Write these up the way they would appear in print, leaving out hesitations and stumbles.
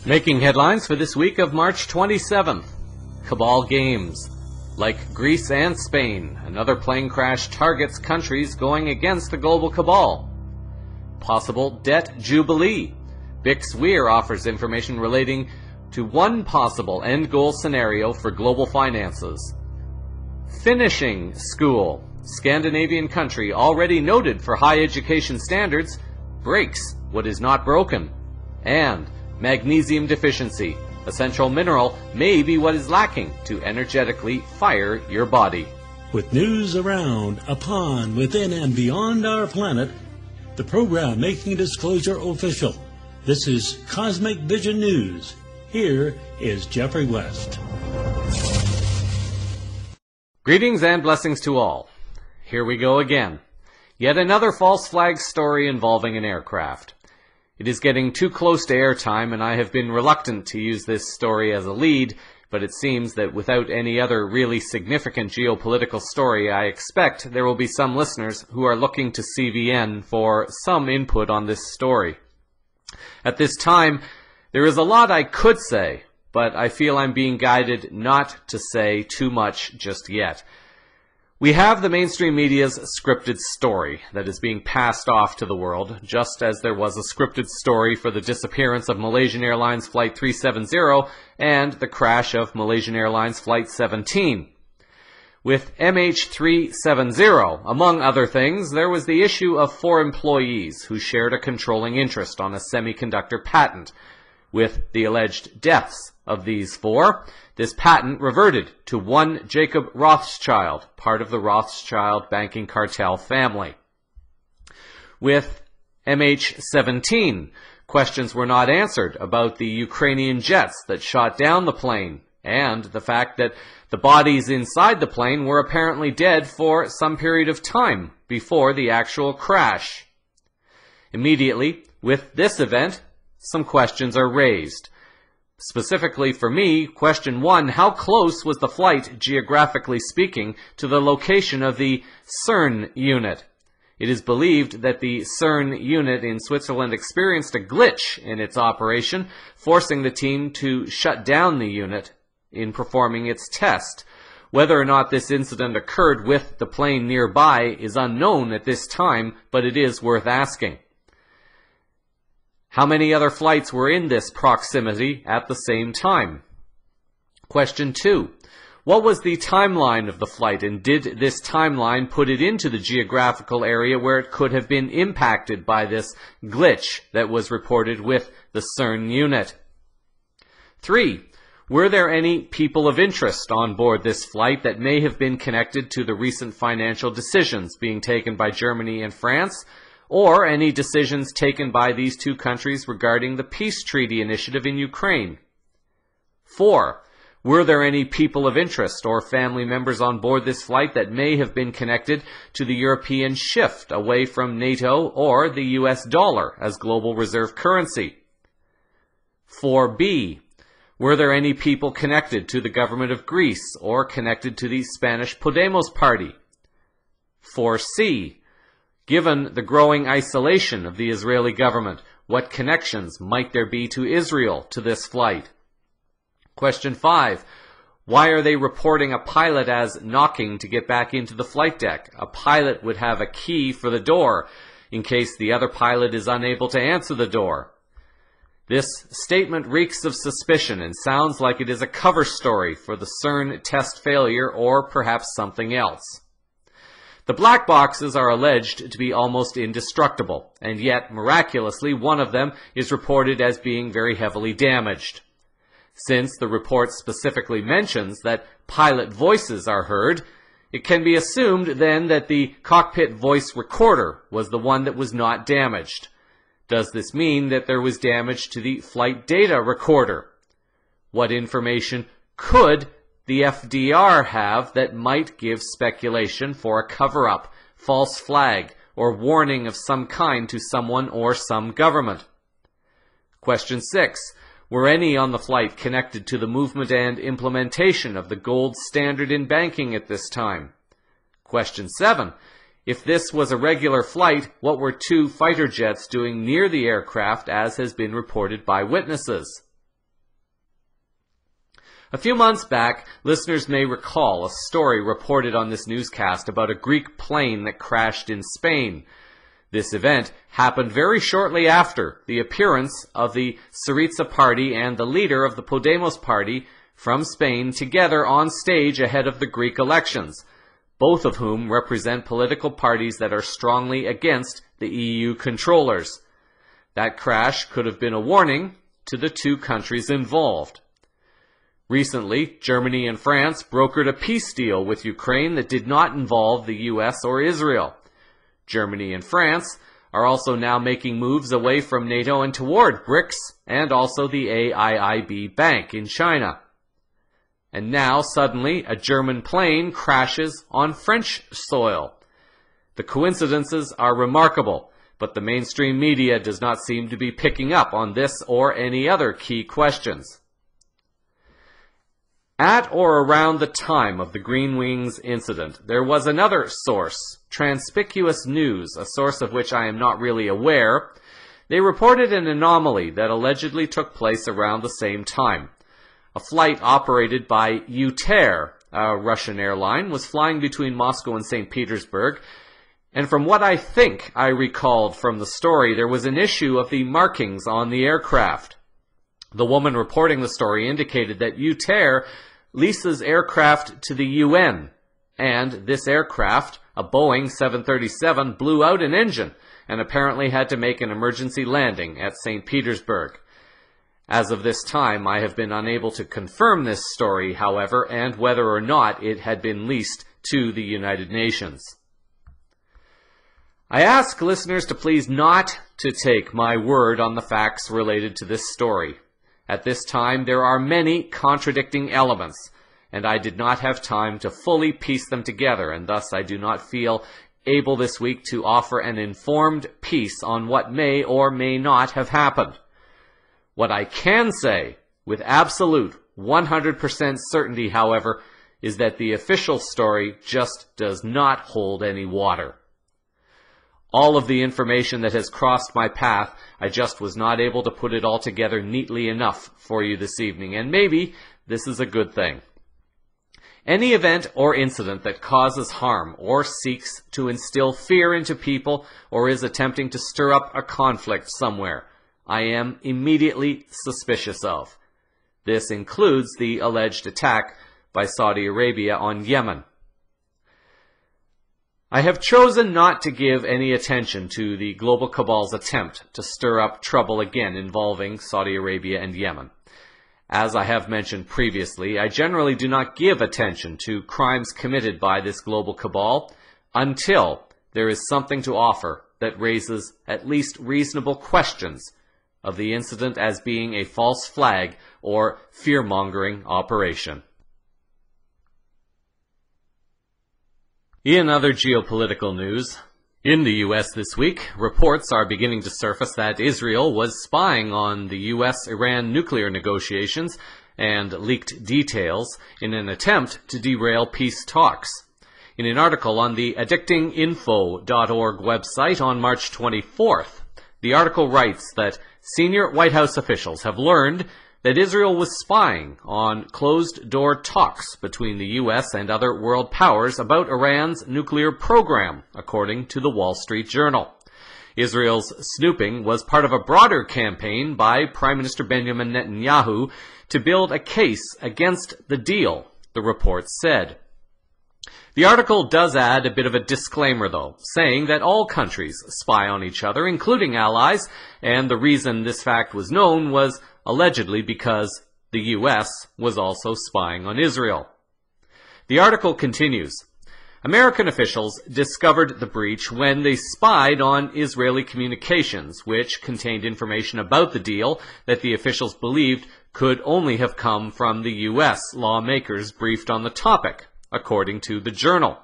Making headlines for this week of March 27th. Cabal Games. Like Greece and Spain, another plane crash targets countries going against the global cabal. Possible debt jubilee. Bix Weir offers information relating to one possible end goal scenario for global finances. Finishing school. Scandinavian country already noted for high education standards breaks what is not broken. And magnesium deficiency. Essential mineral may be what is lacking to energetically fire your body. With news around, upon, within, and beyond our planet, the program making disclosure official. This is Cosmic Vision News. Here is Jeffrey West. Greetings and blessings to all. Here we go again. Yet another false flag story involving an aircraft. It is getting too close to airtime, and I have been reluctant to use this story as a lead, but it seems that without any other really significant geopolitical story, I expect there will be some listeners who are looking to CVN for some input on this story. At this time, there is a lot I could say, but I feel I'm being guided not to say too much just yet. We have the mainstream media's scripted story that is being passed off to the world, just as there was a scripted story for the disappearance of Malaysian Airlines Flight 370 and the crash of Malaysian Airlines Flight 17. With MH370, among other things, there was the issue of 4 employees who shared a controlling interest on a semiconductor patent. With the alleged deaths of these 4, this patent reverted to one Jacob Rothschild, part of the Rothschild banking cartel family. With MH17, questions were not answered about the Ukrainian jets that shot down the plane, and the fact that the bodies inside the plane were apparently dead for some period of time before the actual crash. Immediately, with this event, some questions are raised. Specifically for me, question 1, how close was the flight, geographically speaking, to the location of the CERN unit? It is believed that the CERN unit in Switzerland experienced a glitch in its operation, forcing the team to shut down the unit in performing its test. Whether or not this incident occurred with the plane nearby is unknown at this time, but it is worth asking. How many other flights were in this proximity at the same time? Question 2. What was the timeline of the flight, and did this timeline put it into the geographical area where it could have been impacted by this glitch that was reported with the CERN unit? 3. Were there any people of interest on board this flight that may have been connected to the recent financial decisions being taken by Germany and France, or any decisions taken by these two countries regarding the peace treaty initiative in Ukraine? 4. Were there any people of interest or family members on board this flight that may have been connected to the European shift away from NATO or the US dollar as global reserve currency? 4b. Were there any people connected to the government of Greece or connected to the Spanish Podemos party? 4c. Given the growing isolation of the Israeli government, what connections might there be to Israel to this flight? Question 5. Why are they reporting a pilot as knocking to get back into the flight deck? A pilot would have a key for the door in case the other pilot is unable to answer the door. This statement reeks of suspicion and sounds like it is a cover story for the CERN test failure or perhaps something else. The black boxes are alleged to be almost indestructible, and yet, miraculously, one of them is reported as being very heavily damaged. Since the report specifically mentions that pilot voices are heard, it can be assumed then that the cockpit voice recorder was the one that was not damaged. Does this mean that there was damage to the flight data recorder? What information could the FDR have that might give speculation for a cover-up, false flag, or warning of some kind to someone or some government? Question 6. Were any on the flight connected to the movement and implementation of the gold standard in banking at this time? Question 7. If this was a regular flight, what were 2 fighter jets doing near the aircraft as has been reported by witnesses? A few months back, listeners may recall a story reported on this newscast about a Greek plane that crashed in Spain. This event happened very shortly after the appearance of the Syriza party and the leader of the Podemos party from Spain together on stage ahead of the Greek elections, both of whom represent political parties that are strongly against the EU controllers. That crash could have been a warning to the 2 countries involved. Recently, Germany and France brokered a peace deal with Ukraine that did not involve the US or Israel. Germany and France are also now making moves away from NATO and toward BRICS and also the AIIB Bank in China. And now, suddenly, a German plane crashes on French soil. The coincidences are remarkable, but the mainstream media does not seem to be picking up on this or any other key questions. At or around the time of the Green Wings incident, there was another source, Transpicuous News, a source of which I am not really aware. They reported an anomaly that allegedly took place around the same time. A flight operated by UTair, a Russian airline, was flying between Moscow and St. Petersburg, and from what I think I recalled from the story, there was an issue of the markings on the aircraft. The woman reporting the story indicated that UTair leases aircraft to the UN, and this aircraft, a Boeing 737, blew out an engine and apparently had to make an emergency landing at St. Petersburg. As of this time, I have been unable to confirm this story, however, and whether or not it had been leased to the United Nations. I ask listeners to please not to take my word on the facts related to this story. At this time, there are many contradicting elements, and I did not have time to fully piece them together, and thus I do not feel able this week to offer an informed piece on what may or may not have happened. What I can say, with absolute 100% certainty, however, is that the official story just does not hold any water. All of the information that has crossed my path, I just was not able to put it all together neatly enough for you this evening, and maybe this is a good thing. Any event or incident that causes harm or seeks to instill fear into people or is attempting to stir up a conflict somewhere, I am immediately suspicious of. This includes the alleged attack by Saudi Arabia on Yemen. I have chosen not to give any attention to the global cabal's attempt to stir up trouble again involving Saudi Arabia and Yemen. As I have mentioned previously, I generally do not give attention to crimes committed by this global cabal until there is something to offer that raises at least reasonable questions of the incident as being a false flag or fear-mongering operation. In other geopolitical news, in the U.S. this week, reports are beginning to surface that Israel was spying on the U.S.-Iran nuclear negotiations and leaked details in an attempt to derail peace talks. In an article on the addictinginfo.org website on March 24th, the article writes that senior White House officials have learned that Israel was spying on closed-door talks between the U.S. and other world powers about Iran's nuclear program, according to the Wall Street Journal. Israel's snooping was part of a broader campaign by Prime Minister Benjamin Netanyahu to build a case against the deal, the report said. The article does add a bit of a disclaimer, though, saying that all countries spy on each other, including allies, and the reason this fact was known was allegedly because the U.S. was also spying on Israel. The article continues, American officials discovered the breach when they spied on Israeli communications, which contained information about the deal that the officials believed could only have come from the U.S. lawmakers briefed on the topic, according to the Journal.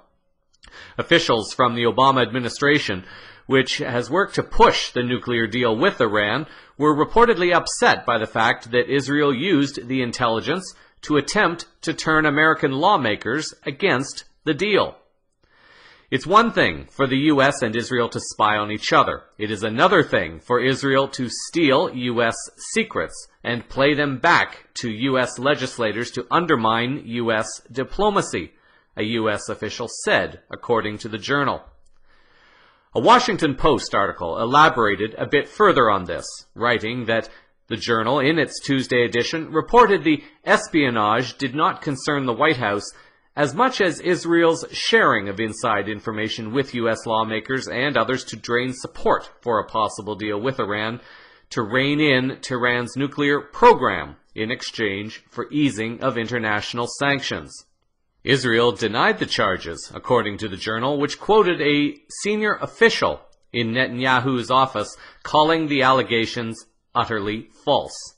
Officials from the Obama administration which has worked to push the nuclear deal with Iran, were reportedly upset by the fact that Israel used the intelligence to attempt to turn American lawmakers against the deal. It's one thing for the U.S. and Israel to spy on each other. It is another thing for Israel to steal U.S. secrets and play them back to U.S. legislators to undermine U.S. diplomacy, a U.S. official said, according to the Journal. A Washington Post article elaborated a bit further on this, writing that the Journal, in its Tuesday edition, reported the espionage did not concern the White House as much as Israel's sharing of inside information with U.S. lawmakers and others to drain support for a possible deal with Iran to rein in Tehran's nuclear program in exchange for easing of international sanctions. Israel denied the charges, according to the Journal, which quoted a senior official in Netanyahu's office calling the allegations utterly false.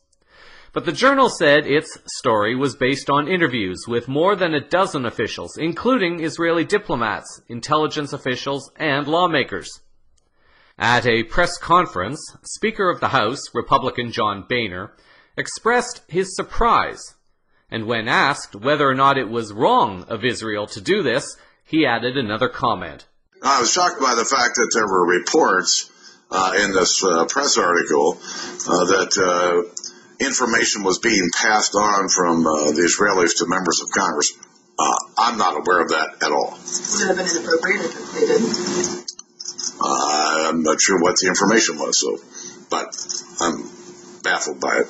But the Journal said its story was based on interviews with more than a dozen officials, including Israeli diplomats, intelligence officials, and lawmakers. At a press conference, Speaker of the House, Republican John Boehner, expressed his surprise, and when asked whether or not it was wrong of Israel to do this, he added another comment. I was shocked by the fact that there were reports in this press article that information was being passed on from the Israelis to members of Congress. I'm not aware of that at all. Would it have been inappropriate if they didn't? I'm not sure what the information was, but I'm baffled by it.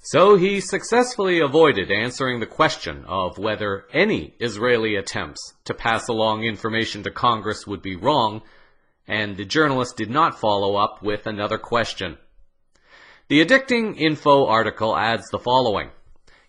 So he successfully avoided answering the question of whether any Israeli attempts to pass along information to Congress would be wrong, and the journalist did not follow up with another question. The Addicting Info article adds the following.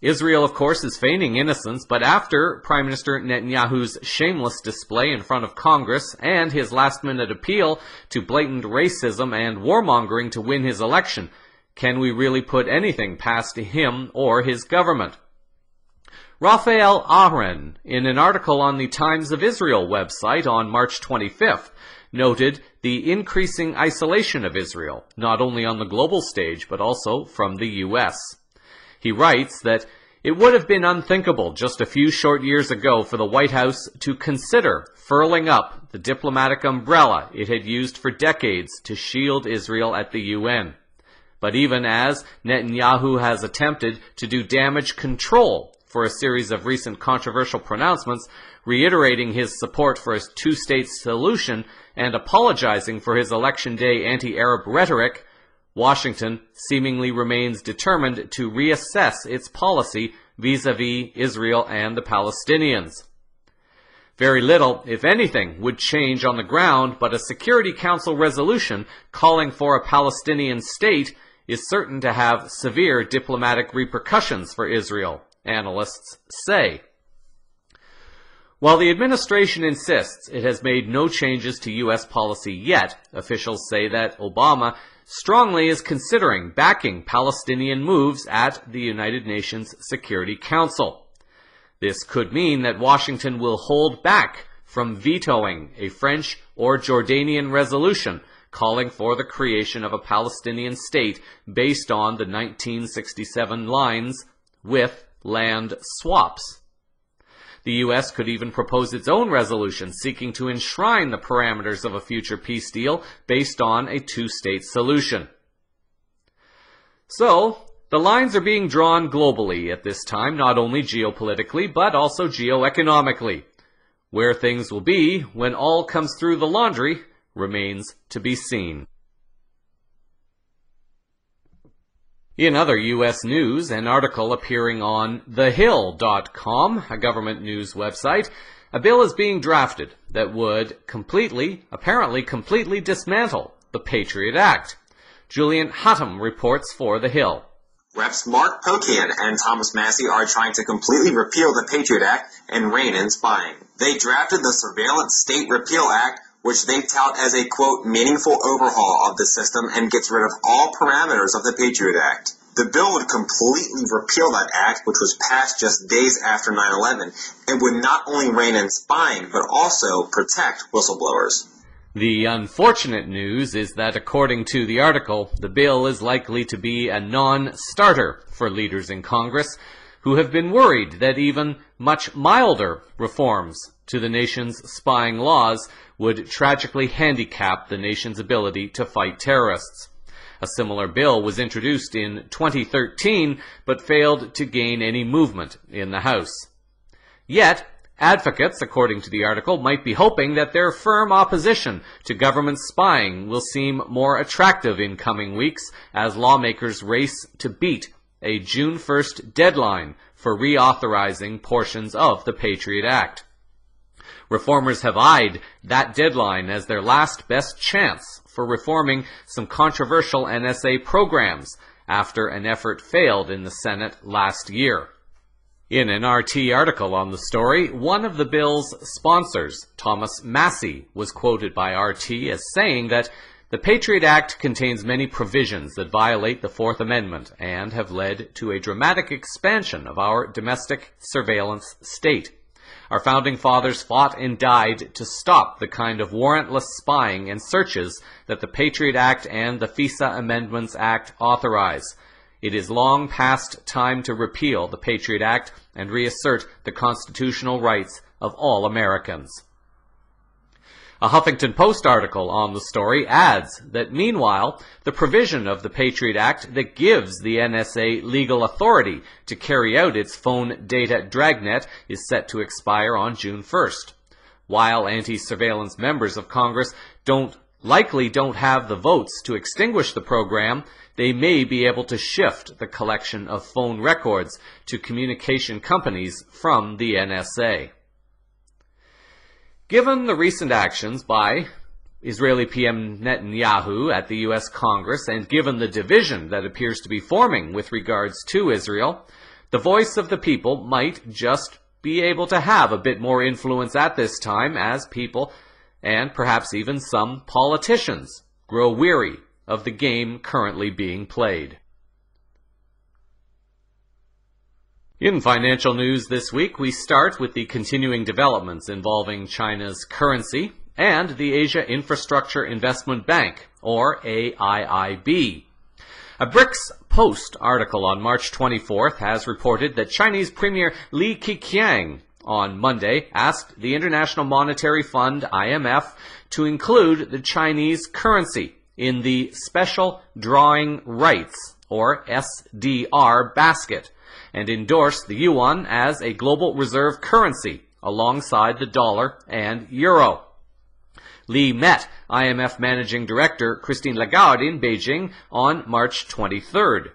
Israel, of course, is feigning innocence, but after Prime Minister Netanyahu's shameless display in front of Congress and his last-minute appeal to blatant racism and warmongering to win his election, can we really put anything past him or his government? Raphael Ahren, in an article on the Times of Israel website on March 25th, noted the increasing isolation of Israel, not only on the global stage, but also from the U.S. He writes that it would have been unthinkable just a few short years ago for the White House to consider furling up the diplomatic umbrella it had used for decades to shield Israel at the UN. But even as Netanyahu has attempted to do damage control for a series of recent controversial pronouncements, reiterating his support for a two-state solution and apologizing for his election day anti-Arab rhetoric, Washington seemingly remains determined to reassess its policy vis-à-vis Israel and the Palestinians. Very little, if anything, would change on the ground, but a Security Council resolution calling for a Palestinian state is certain to have severe diplomatic repercussions for Israel, analysts say. While the administration insists it has made no changes to U.S. policy yet, officials say that Obama strongly is considering backing Palestinian moves at the United Nations Security Council. This could mean that Washington will hold back from vetoing a French or Jordanian resolution calling for the creation of a Palestinian state based on the 1967 lines with land swaps. The U.S. could even propose its own resolution seeking to enshrine the parameters of a future peace deal based on a two-state solution. So, the lines are being drawn globally at this time, not only geopolitically, but also geoeconomically. Where things will be when all comes through the laundry remains to be seen. In other U.S. news, an article appearing on thehill.com, a government news website, a bill is being drafted that would apparently completely dismantle the Patriot Act. Julian Hutton reports for The Hill. Reps Mark Pocan and Thomas Massey are trying to completely repeal the Patriot Act and rein in spying. They drafted the Surveillance State Repeal Act, which they tout as a, quote, meaningful overhaul of the system and gets rid of all parameters of the Patriot Act. The bill would completely repeal that act, which was passed just days after 9/11, and would not only rein in spying, but also protect whistleblowers. The unfortunate news is that according to the article, the bill is likely to be a non-starter for leaders in Congress who have been worried that even much milder reforms to the nation's spying laws would tragically handicap the nation's ability to fight terrorists. A similar bill was introduced in 2013 but failed to gain any movement in the House. Yet, advocates, according to the article, might be hoping that their firm opposition to government spying will seem more attractive in coming weeks as lawmakers race to beat a June 1st deadline for reauthorizing portions of the Patriot Act. Reformers have eyed that deadline as their last best chance for reforming some controversial NSA programs after an effort failed in the Senate last year. In an RT article on the story, one of the bill's sponsors, Thomas Massey, was quoted by RT as saying that the Patriot Act contains many provisions that violate the Fourth Amendment and have led to a dramatic expansion of our domestic surveillance state. Our founding fathers fought and died to stop the kind of warrantless spying and searches that the Patriot Act and the FISA Amendments Act authorize. It is long past time to repeal the Patriot Act and reassert the constitutional rights of all Americans. A Huffington Post article on the story adds that meanwhile, the provision of the Patriot Act that gives the NSA legal authority to carry out its phone data dragnet is set to expire on June 1st. While anti-surveillance members of Congress likely don't have the votes to extinguish the program, they may be able to shift the collection of phone records to communication companies from the NSA. Given the recent actions by Israeli PM Netanyahu at the U.S. Congress, and given the division that appears to be forming with regards to Israel, the voice of the people might just be able to have a bit more influence at this time as people, and perhaps even some politicians, grow weary of the game currently being played. In financial news this week, we start with the continuing developments involving China's currency and the Asia Infrastructure Investment Bank, or AIIB. A BRICS Post article on March 24th has reported that Chinese Premier Li Keqiang on Monday asked the International Monetary Fund, IMF, to include the Chinese currency in the Special Drawing Rights, or SDR, basket, and endorsed the yuan as a global reserve currency alongside the dollar and euro. Li met IMF Managing Director Christine Lagarde in Beijing on March 23rd.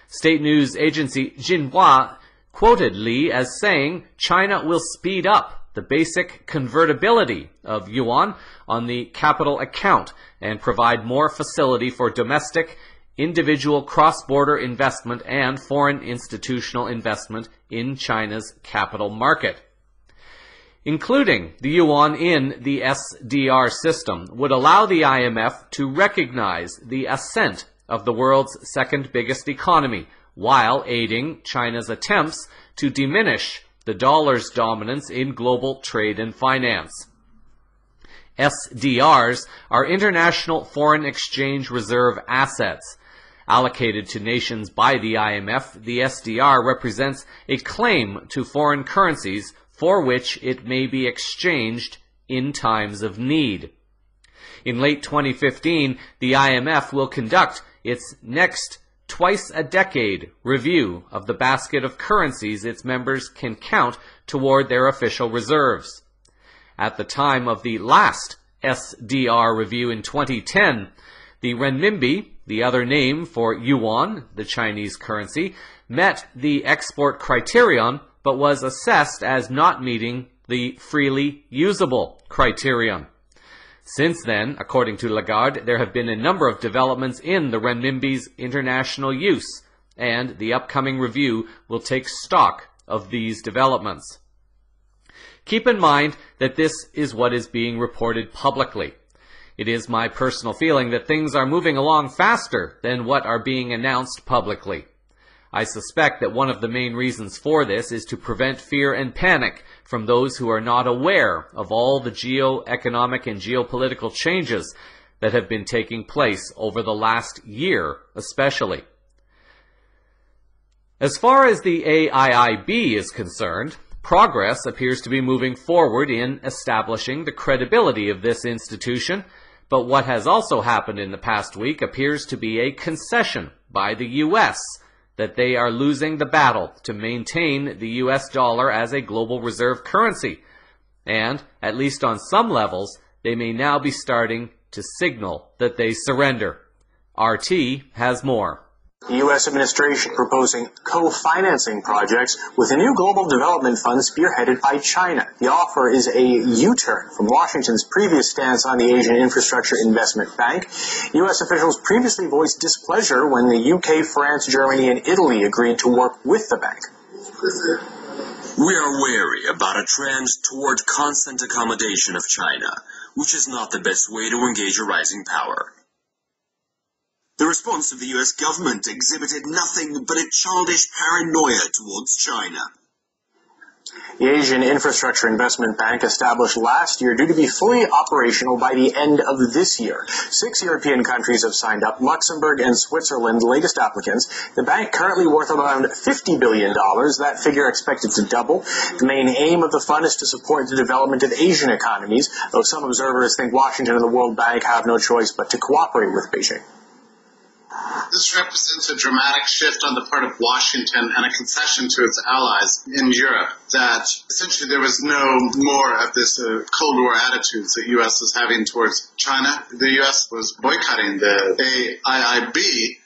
State news agency Xinhua quoted Li as saying China will speed up the basic convertibility of yuan on the capital account and provide more facility for domestic, individual cross-border investment and foreign institutional investment in China's capital market. Including the yuan in the SDR system would allow the IMF to recognize the ascent of the world's second biggest economy, while aiding China's attempts to diminish the dollar's dominance in global trade and finance. SDRs are international foreign exchange reserve assets. Allocated to nations by the IMF, the SDR represents a claim to foreign currencies for which it may be exchanged in times of need. In late 2015, the IMF will conduct its next twice-a-decade review of the basket of currencies its members can count toward their official reserves. At the time of the last SDR review in 2010, the renminbi, the other name for yuan, the Chinese currency, met the export criterion but was assessed as not meeting the freely usable criterion. Since then, according to Lagarde, there have been a number of developments in the renminbi's international use, and the upcoming review will take stock of these developments. Keep in mind that this is what is being reported publicly. It is my personal feeling that things are moving along faster than what are being announced publicly. I suspect that one of the main reasons for this is to prevent fear and panic from those who are not aware of all the geo-economic and geopolitical changes that have been taking place over the last year especially. As far as the AIIB is concerned, progress appears to be moving forward in establishing the credibility of this institution, but what has also happened in the past week appears to be a concession by the U.S. that they are losing the battle to maintain the U.S. dollar as a global reserve currency, and, at least on some levels, they may now be starting to signal that they surrender. RT has more. The U.S. administration proposing co-financing projects with a new global development fund spearheaded by China. The offer is a U-turn from Washington's previous stance on the Asian Infrastructure Investment Bank. U.S. officials previously voiced displeasure when the UK, France, Germany, and Italy agreed to work with the bank. We are wary about a trend toward constant accommodation of China, which is not the best way to engage a rising power. The response of the U.S. government exhibited nothing but a childish paranoia towards China. The Asian Infrastructure Investment Bank, established last year, due to be fully operational by the end of this year. 6 European countries have signed up, Luxembourg and Switzerland, the latest applicants. The bank currently worth around $50 billion, that figure expected to double. The main aim of the fund is to support the development of Asian economies, though some observers think Washington and the World Bank have no choice but to cooperate with Beijing. This represents a dramatic shift on the part of Washington and a concession to its allies in Europe that essentially there was no more of this Cold War attitudes that U.S. is having towards China. The U.S. was boycotting the AIIB,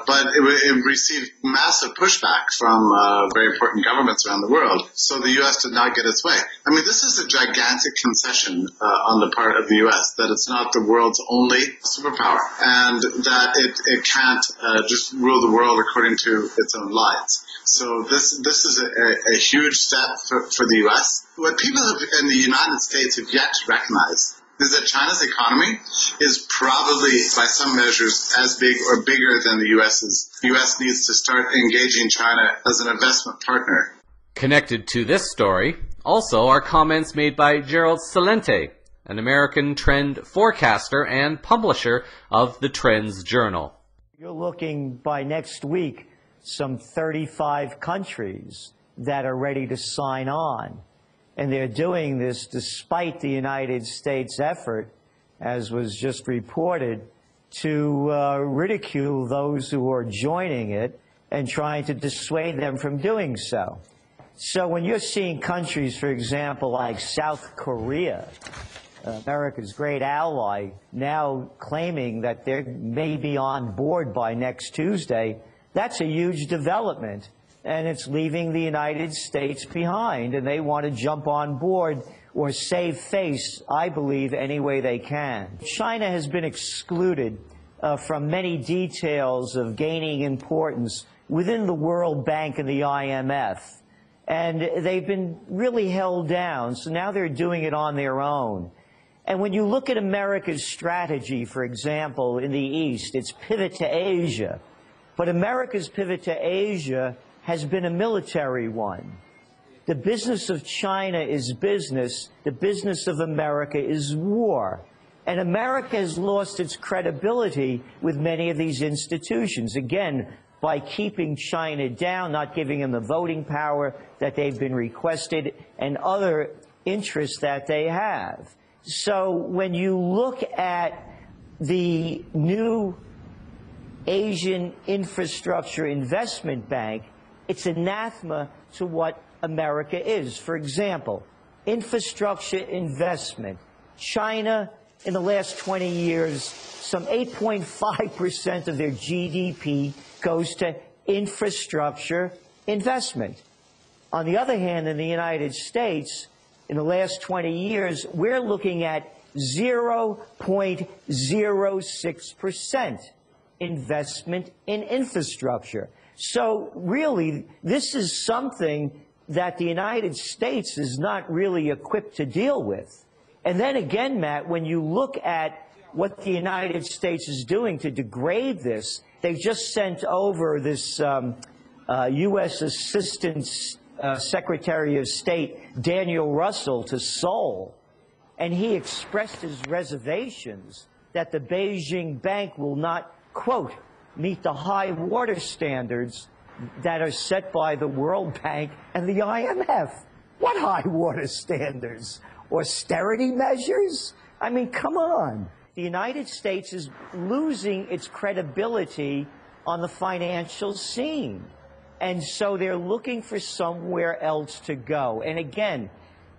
but it received massive pushback from very important governments around the world. So the U.S. did not get its way. I mean, this is a gigantic concession on the part of the U.S. that it's not the world's only superpower and that it can't just rule the world according to its own lines. So this is a huge step for the U.S. What people in the United States have yet to recognize is that China's economy is probably, by some measures, as big or bigger than the U.S.'s. The U.S. needs to start engaging China as an investment partner. Connected to this story, also are comments made by Gerald Celente, an American trend forecaster and publisher of the Trends Journal. You're looking by next week, some 35 countries that are ready to sign on. And they're doing this despite the United States' effort, as was just reported, to ridicule those who are joining it and trying to dissuade them from doing so. So when you're seeing countries, for example, like South Korea, America's great ally, now claiming that they may be on board by next Tuesday, that's a huge development. And it's leaving the United States behind, and they want to jump on board or save face, I believe, any way they can. China has been excluded from many details of gaining importance within the World Bank and the IMF, and they've been really held down, so now they're doing it on their own. And when you look at America's strategy, for example, in the East, it's pivot to Asia. But America's pivot to Asia has been a military one. The business of China is business. The business of America is war. And America has lost its credibility with many of these institutions, again, by keeping China down, not giving them the voting power that they've been requested, and other interests that they have. So when you look at the new Asian Infrastructure Investment Bank, it's anathema to what America is. For example, infrastructure investment. China, in the last 20 years, some 8.5% of their GDP goes to infrastructure investment. On the other hand, in the United States, in the last 20 years, we're looking at 0.06% investment in infrastructure. So really, this is something that the United States is not really equipped to deal with. And then again, Matt, when you look at what the United States is doing to degrade this, They just sent over this U.S. Assistant Secretary of State Daniel Russell to Seoul, and he expressed his reservations that the Beijing bank will not, quote, meet the high water standards that are set by the World Bank and the IMF. What high water standards? Austerity measures? I mean, come on. The United States is losing its credibility on the financial scene. And so they're looking for somewhere else to go. And again,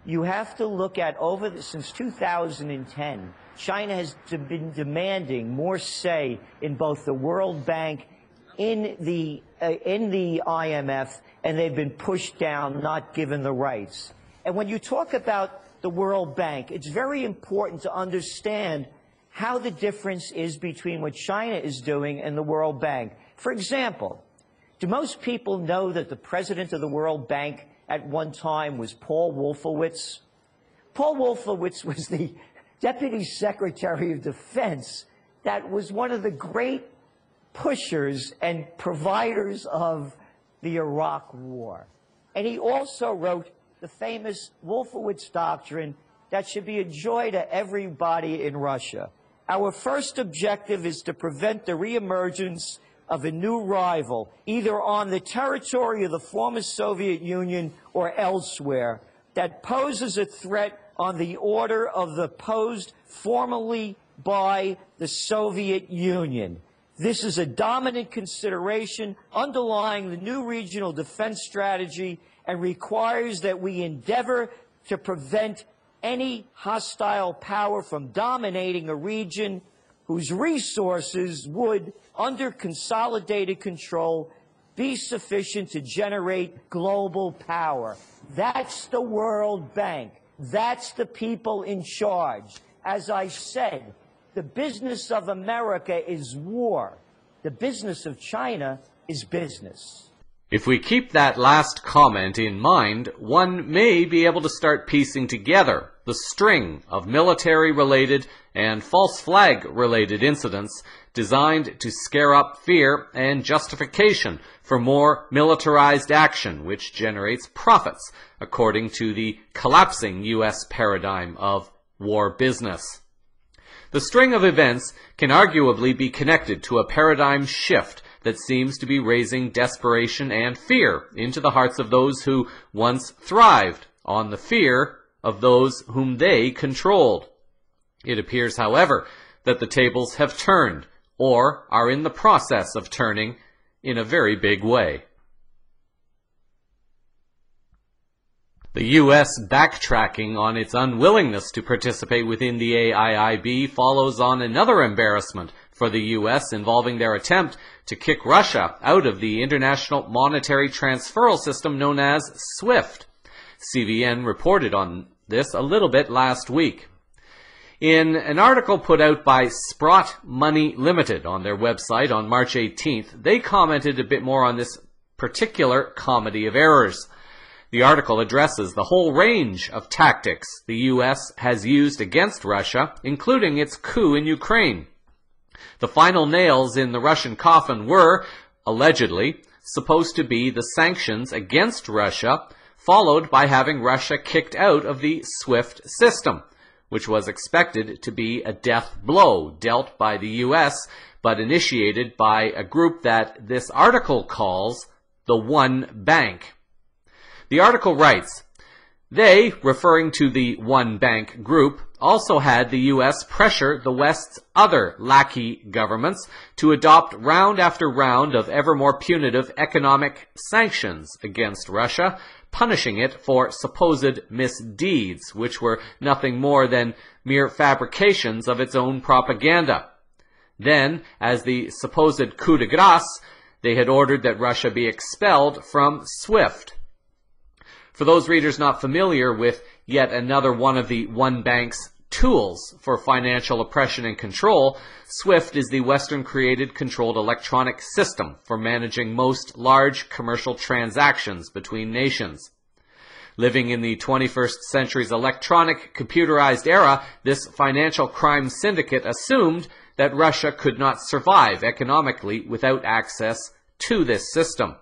you have to look at since 2010, China has been demanding more say in both the World Bank, in the IMF, and they've been pushed down, not given the rights. And when you talk about the World Bank, it's very important to understand how the difference is between what China is doing and the World Bank. For example, do most people know that the president of the World Bank at one time was Paul Wolfowitz? Paul Wolfowitz was the Deputy Secretary of Defense that was one of the great pushers and providers of the Iraq War. And he also wrote the famous Wolfowitz Doctrine that should be a joy to everybody in Russia. Our first objective is to prevent the reemergence of a new rival, either on the territory of the former Soviet Union or elsewhere, that poses a threat on the order of the posed formally by the Soviet Union. This is a dominant consideration underlying the new regional defense strategy and requires that we endeavor to prevent any hostile power from dominating a region whose resources would, under consolidated control, be sufficient to generate global power. That's the World Bank. That's the people in charge. As I said, the business of America is war. The business of China is business. If we keep that last comment in mind, one may be able to start piecing together the string of military-related and false flag-related incidents designed to scare up fear and justification for more militarized action, which generates profits, according to the collapsing U.S. paradigm of war business. The string of events can arguably be connected to a paradigm shift that seems to be raising desperation and fear into the hearts of those who once thrived on the fear of those whom they controlled. It appears, however, that the tables have turned, or are in the process of turning, in a very big way. The U.S. backtracking on its unwillingness to participate within the AIIB follows on another embarrassment for the U.S. involving their attempt to kick Russia out of the international monetary transferal system known as SWIFT. CVN reported on this a little bit last week. In an article put out by Sprott Money Limited on their website on March 18th, they commented a bit more on this particular comedy of errors. The article addresses the whole range of tactics the U.S. has used against Russia, including its coup in Ukraine. The final nails in the Russian coffin were, allegedly, supposed to be the sanctions against Russia, followed by having Russia kicked out of the SWIFT system, which was expected to be a death blow dealt by the U.S., but initiated by a group that this article calls the One Bank. The article writes, they, referring to the One Bank group, also had the U.S. pressure the West's other lackey governments to adopt round after round of ever more punitive economic sanctions against Russia, punishing it for supposed misdeeds, which were nothing more than mere fabrications of its own propaganda. Then, as the supposed coup de grace, they had ordered that Russia be expelled from SWIFT. For those readers not familiar with yet another one of the One Bank's tools for financial oppression and control, SWIFT is the Western-created controlled electronic system for managing most large commercial transactions between nations. Living in the 21st century's electronic, computerized era, this financial crime syndicate assumed that Russia could not survive economically without access to this system.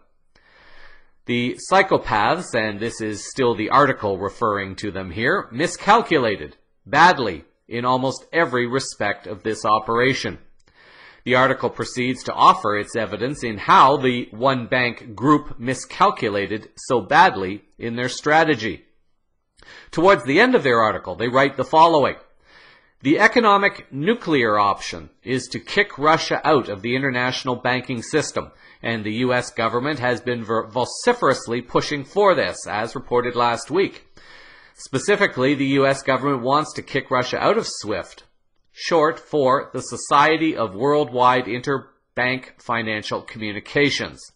The psychopaths, and this is still the article referring to them here, miscalculated badly in almost every respect of this operation. The article proceeds to offer its evidence in how the one-bank group miscalculated so badly in their strategy. Towards the end of their article, they write the following: "The economic nuclear option is to kick Russia out of the international banking system, and the U.S. government has been vociferously pushing for this, as reported last week. Specifically, the U.S. government wants to kick Russia out of SWIFT, short for the Society of Worldwide Interbank Financial Communications."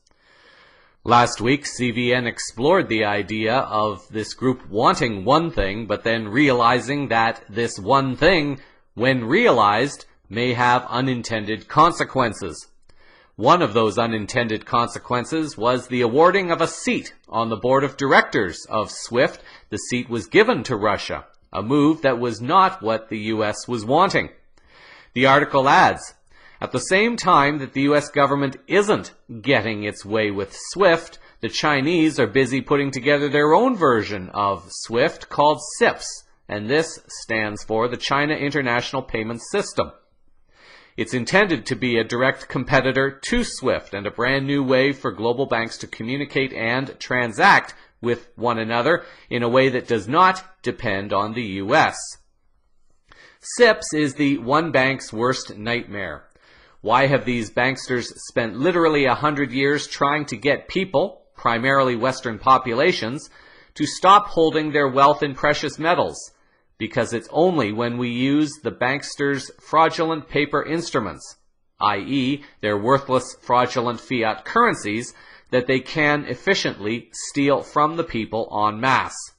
Last week, CVN explored the idea of this group wanting one thing, but then realizing that this one thing, when realized, may have unintended consequences. One of those unintended consequences was the awarding of a seat on the board of directors of SWIFT. The seat was given to Russia, a move that was not what the U.S. was wanting. The article adds, "At the same time that the U.S. government isn't getting its way with SWIFT, the Chinese are busy putting together their own version of SWIFT called CIPS, and this stands for the China International Payment System. It's intended to be a direct competitor to SWIFT and a brand new way for global banks to communicate and transact with one another in a way that does not depend on the U.S. CIPS is the one bank's worst nightmare. Why have these banksters spent literally 100 years trying to get people, primarily Western populations, to stop holding their wealth in precious metals? Because it's only when we use the banksters' fraudulent paper instruments, i.e. their worthless fraudulent fiat currencies, that they can efficiently steal from the people en masse."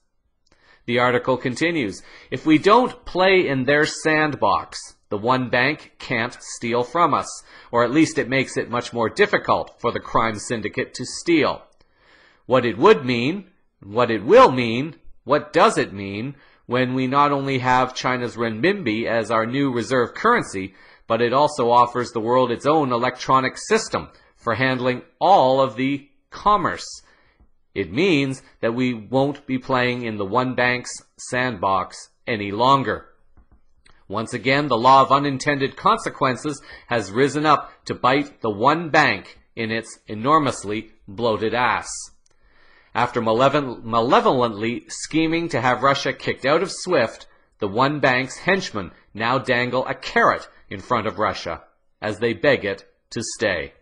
The article continues, "If we don't play in their sandbox, the one bank can't steal from us, or at least it makes it much more difficult for the crime syndicate to steal. What it would mean, what it will mean, what does it mean when we not only have China's renminbi as our new reserve currency, but it also offers the world its own electronic system for handling all of the commerce? It means that we won't be playing in the one bank's sandbox any longer." Once again, the law of unintended consequences has risen up to bite the one bank in its enormously bloated ass. After malevolently scheming to have Russia kicked out of SWIFT, the one bank's henchmen now dangle a carrot in front of Russia as they beg it to stay.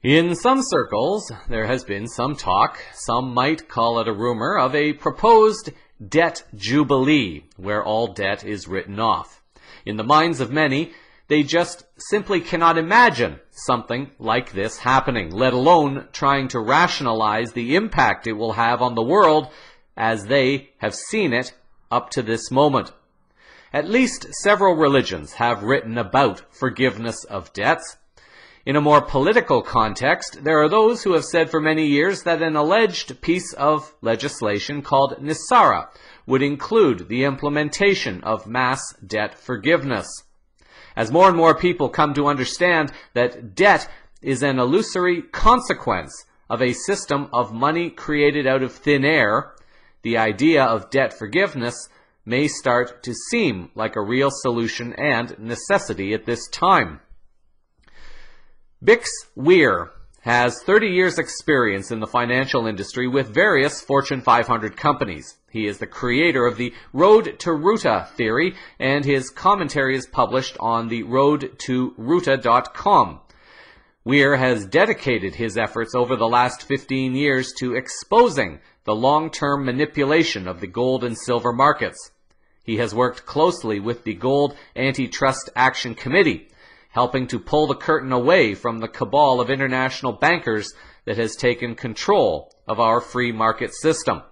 In some circles, there has been some talk, some might call it a rumor, of a proposed debt jubilee, where all debt is written off. In the minds of many, they just simply cannot imagine something like this happening, let alone trying to rationalize the impact it will have on the world as they have seen it up to this moment. At least several religions have written about forgiveness of debts. In a more political context, there are those who have said for many years that an alleged piece of legislation called Nisara would include the implementation of mass debt forgiveness. As more and more people come to understand that debt is an illusory consequence of a system of money created out of thin air, the idea of debt forgiveness may start to seem like a real solution and necessity at this time. Bix Weir has 30 years' experience in the financial industry with various Fortune 500 companies. He is the creator of the Road to Ruta theory, and his commentary is published on the roadtoruta.com. Weir has dedicated his efforts over the last 15 years to exposing the long-term manipulation of the gold and silver markets. He has worked closely with the Gold Antitrust Action Committee, helping to pull the curtain away from the cabal of international bankers that has taken control of our free market system.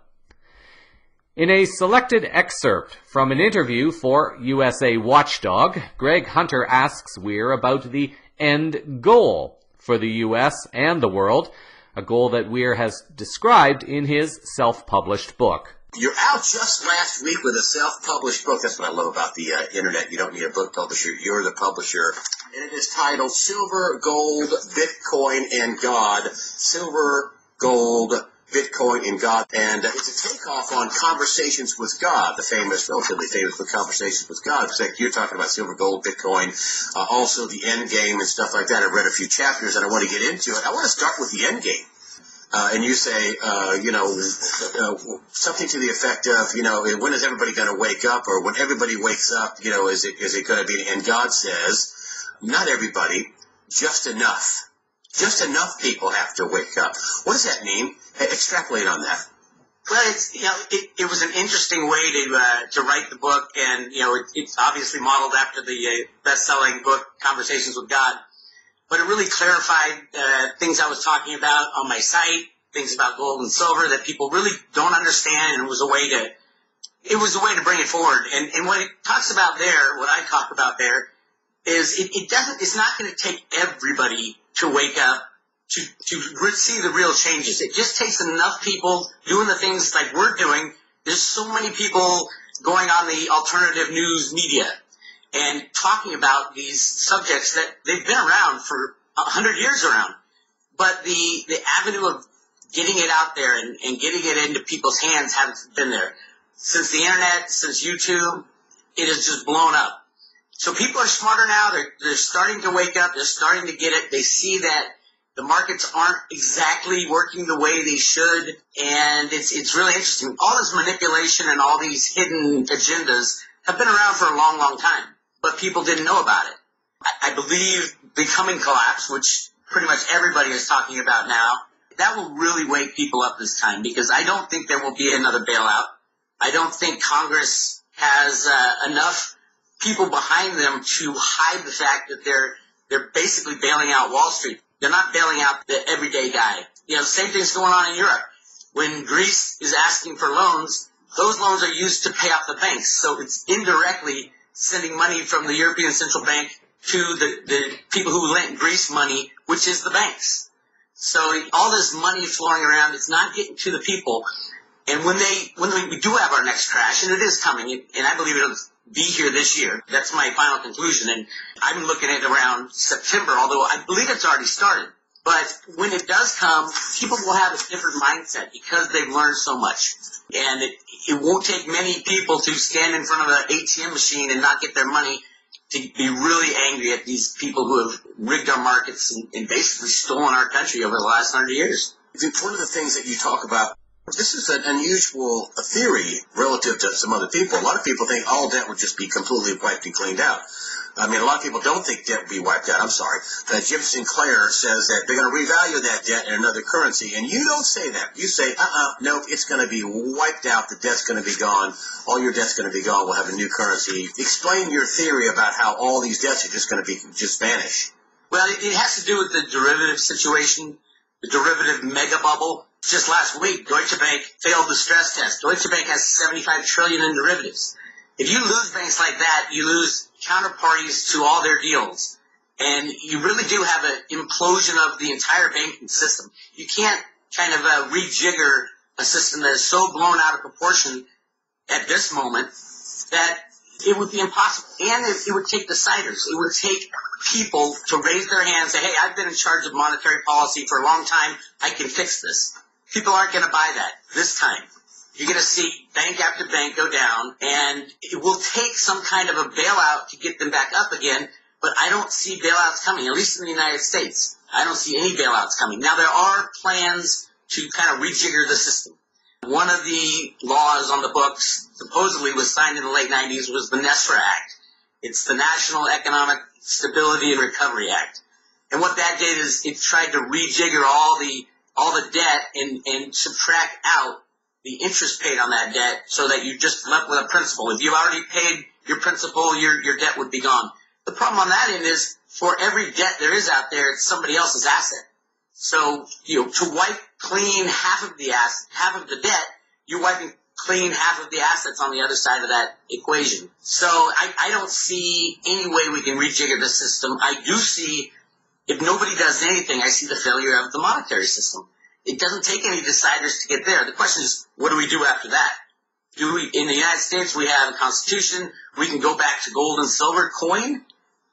In a selected excerpt from an interview for USA Watchdog, Greg Hunter asks Weir about the end goal for the U.S. and the world, a goal that Weir has described in his self-published book. You're out just last week with a self-published book. That's what I love about the internet. You don't need a book publisher. You're the publisher. And it is titled Silver, Gold, Bitcoin, and God. Silver, Gold, Bitcoin, and God. And it's a takeoff on Conversations with God, the famous, relatively famous book, Conversations with God. In fact, you're talking about silver, gold, Bitcoin, also the end game and stuff like that. I've read a few chapters and I want to get into it. I want to start with the end game. And you say, something to the effect of, when is everybody going to wake up? Or when everybody wakes up, is it going to be? And God says, not everybody, just enough. Just enough people have to wake up. What does that mean? Extrapolate on that. Well, it was an interesting way to write the book, and it's obviously modeled after the best-selling book Conversations with God. But it really clarified things I was talking about on my site, things about gold and silver that people really don't understand, and it was a way to bring it forward. And what it talks about there, what I talk about there, is it's not going to take everybody to wake up to see the real changes. It just takes enough people doing the things like we're doing. There's so many people going on the alternative news media and talking about these subjects that they've been around for 100 years around. But the avenue of getting it out there and getting it into people's hands hasn't been there. Since the internet, since YouTube, it has just blown up. So people are smarter now. They're starting to wake up. They're starting to get it. They see that the markets aren't exactly working the way they should. And it's really interesting. All this manipulation and all these hidden agendas have been around for a long, long time. But people didn't know about it. I believe the coming collapse, which pretty much everybody is talking about now, that will really wake people up this time, because I don't think there will be another bailout. I don't think Congress has enough people behind them to hide the fact that they're basically bailing out Wall Street. They're not bailing out the everyday guy. Same thing's going on in Europe. When Greece is asking for loans, those loans are used to pay off the banks. So it's indirectly sending money from the European Central Bank to the people who lent Greece money, which is the banks. So all this money flowing around, it's not getting to the people. And when we do have our next crash, and it is coming, and I believe it'll be here this year, that's my final conclusion. And I'm looking at around September, although I believe it's already started. But when it does come, people will have a different mindset because they've learned so much. And it won't take many people to stand in front of an ATM machine and not get their money to be really angry at these people who have rigged our markets and basically stolen our country over the last 100 years. One of the things that you talk about, this is an unusual theory relative to some other people. A lot of people think all debt would just be completely wiped and cleaned out. I mean, a lot of people don't think debt would be wiped out. I'm sorry. Jim Sinclair says that they're going to revalue that debt in another currency. And you don't say that. You say, no, it's going to be wiped out. The debt's going to be gone. All your debt's going to be gone. We'll have a new currency. Explain your theory about how all these debts are just going to be just vanish. Well, it has to do with the derivative situation, the derivative mega bubble. Just last week, Deutsche Bank failed the stress test. Deutsche Bank has $75 trillion in derivatives. If you lose banks like that, you lose counterparties to all their deals. And you really do have an implosion of the entire banking system. You can't kind of rejigger a system that is so blown out of proportion at this moment that it would be impossible. And it would take deciders. It would take people to raise their hands and say, hey, I've been in charge of monetary policy for a long time. I can fix this. People aren't going to buy that this time. You're going to see bank after bank go down, and it will take some kind of a bailout to get them back up again, but I don't see bailouts coming, at least in the United States. I don't see any bailouts coming. Now, there are plans to kind of rejigger the system. One of the laws on the books supposedly was signed in the late 90s was the NESRA Act. It's the National Economic Stability and Recovery Act. And what that did is it tried to rejigger all the debt and subtract out the interest paid on that debt so that you're just left with a principal. If you've already paid your principal, your debt would be gone. The problem on that end is for every debt there is out there, it's somebody else's asset. So, to wipe clean half of the debt, you're wiping clean half of the assets on the other side of that equation. So I don't see any way we can rejigger the system. I do see, if nobody does anything, I see the failure of the monetary system. It doesn't take any deciders to get there. The question is, what do we do after that? In the United States, we have a constitution. We can go back to gold and silver coin.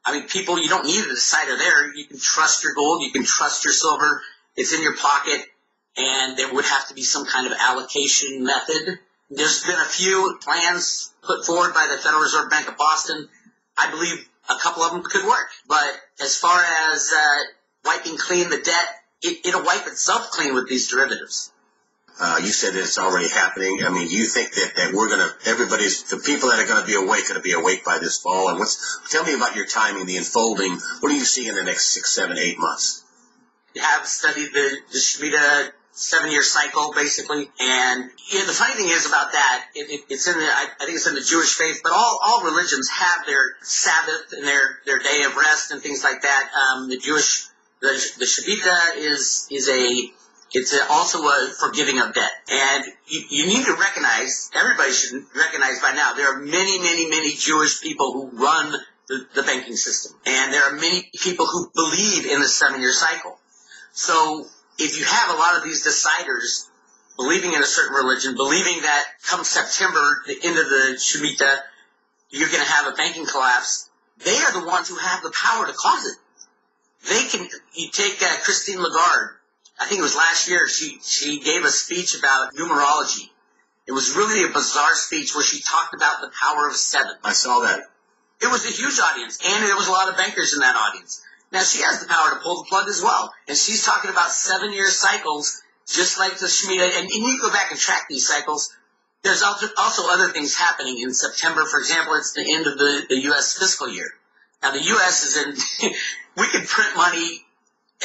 I mean, people, you don't need a decider there. You can trust your gold. You can trust your silver. It's in your pocket. And there would have to be some kind of allocation method. There's been a few plans put forward by the Federal Reserve Bank of Boston. I believe a couple of them could work. But as far as wiping clean the debt, it'll wipe itself clean with these derivatives. You said that it's already happening. I mean, do you think that we're going to, the people that are going to be awake by this fall? And tell me about your timing, the unfolding. What do you see in the next 6, 7, 8 months? I have studied the Shemitah 7-year cycle, basically. And the funny thing is about that, it's in I think it's in the Jewish faith, but all religions have their Sabbath and their day of rest and things like that. The Shemitah it's also a forgiving of debt. And you need to recognize, everybody should recognize by now, there are many, many, many Jewish people who run the banking system. And there are many people who believe in the 7-year cycle. So if you have a lot of these deciders believing in a certain religion, believing that come September, the end of the Shemitah, you're going to have a banking collapse, they are the ones who have the power to cause it. You take Christine Lagarde. I think it was last year, she gave a speech about numerology. It was really a bizarre speech where she talked about the power of 7. I saw that. It was a huge audience, and there was a lot of bankers in that audience. Now, she has the power to pull the plug as well, and she's talking about 7-year cycles, just like the Shemitah, and you go back and track these cycles. There's also other things happening. In September, for example, it's the end of the U.S. fiscal year. Now, the U.S. is in, we can print money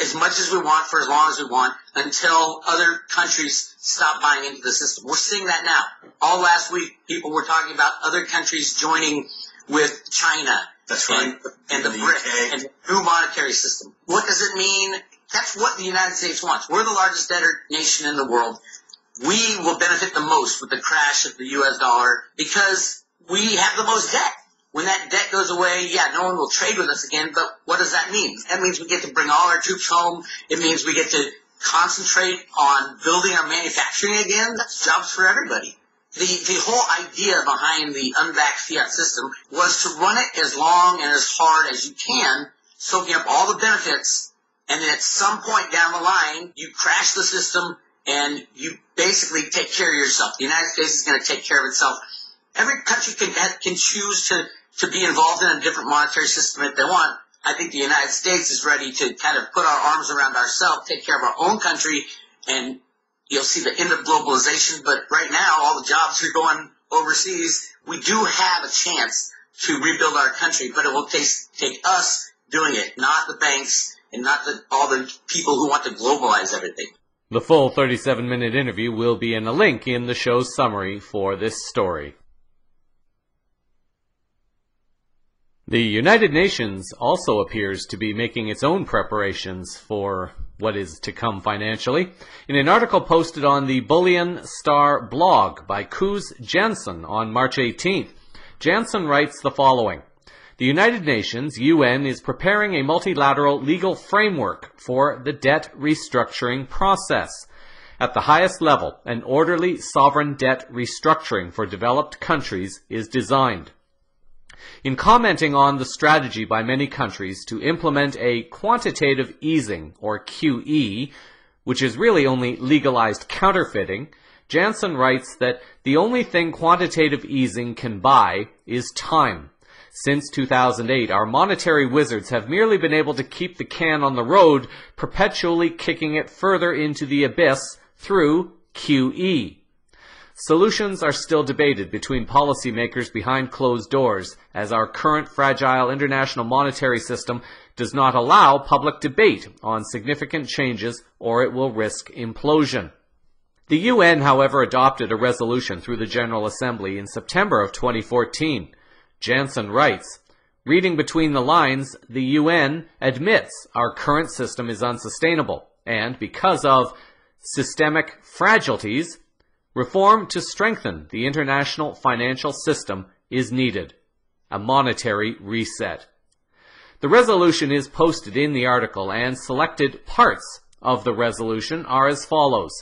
as much as we want for as long as we want until other countries stop buying into the system. We're seeing that now. All last week, people were talking about other countries joining with China. That's right. And the BRIC and the new monetary system. What does it mean? That's what the United States wants. We're the largest debtor nation in the world. We will benefit the most with the crash of the U.S. dollar because we have the most debt. When that debt goes away, no one will trade with us again, but what does that mean? That means we get to bring all our troops home. It means we get to concentrate on building our manufacturing again. That's jobs for everybody. The whole idea behind the unbacked fiat system was to run it as long and as hard as you can, soaking up all the benefits, and then at some point down the line, you crash the system and you basically take care of yourself. The United States is going to take care of itself. Every country can choose to be involved in a different monetary system if they want. I think the United States is ready to kind of put our arms around ourselves, take care of our own country, and you'll see the end of globalization. But right now, all the jobs are going overseas. We do have a chance to rebuild our country, but it will take us doing it, not the banks and not all the people who want to globalize everything. The full 37-minute interview will be in a link in the show's summary for this story. The United Nations also appears to be making its own preparations for what is to come financially. In an article posted on the Bullion Star blog by Koos Jensen on March 18th, Jensen writes the following. The United Nations, UN, is preparing a multilateral legal framework for the debt restructuring process. At the highest level, an orderly sovereign debt restructuring for developed countries is designed. In commenting on the strategy by many countries to implement a quantitative easing, or QE, which is really only legalized counterfeiting, Jansen writes that the only thing quantitative easing can buy is time. Since 2008, our monetary wizards have merely been able to keep the can on the road, perpetually kicking it further into the abyss through QE. Solutions are still debated between policymakers behind closed doors, as our current fragile international monetary system does not allow public debate on significant changes, or it will risk implosion. The UN, however, adopted a resolution through the General Assembly in September of 2014. Jansen writes, reading between the lines, the UN admits our current system is unsustainable, and because of systemic fragilities, reform to strengthen the international financial system is needed. A monetary reset. The resolution is posted in the article, and selected parts of the resolution are as follows.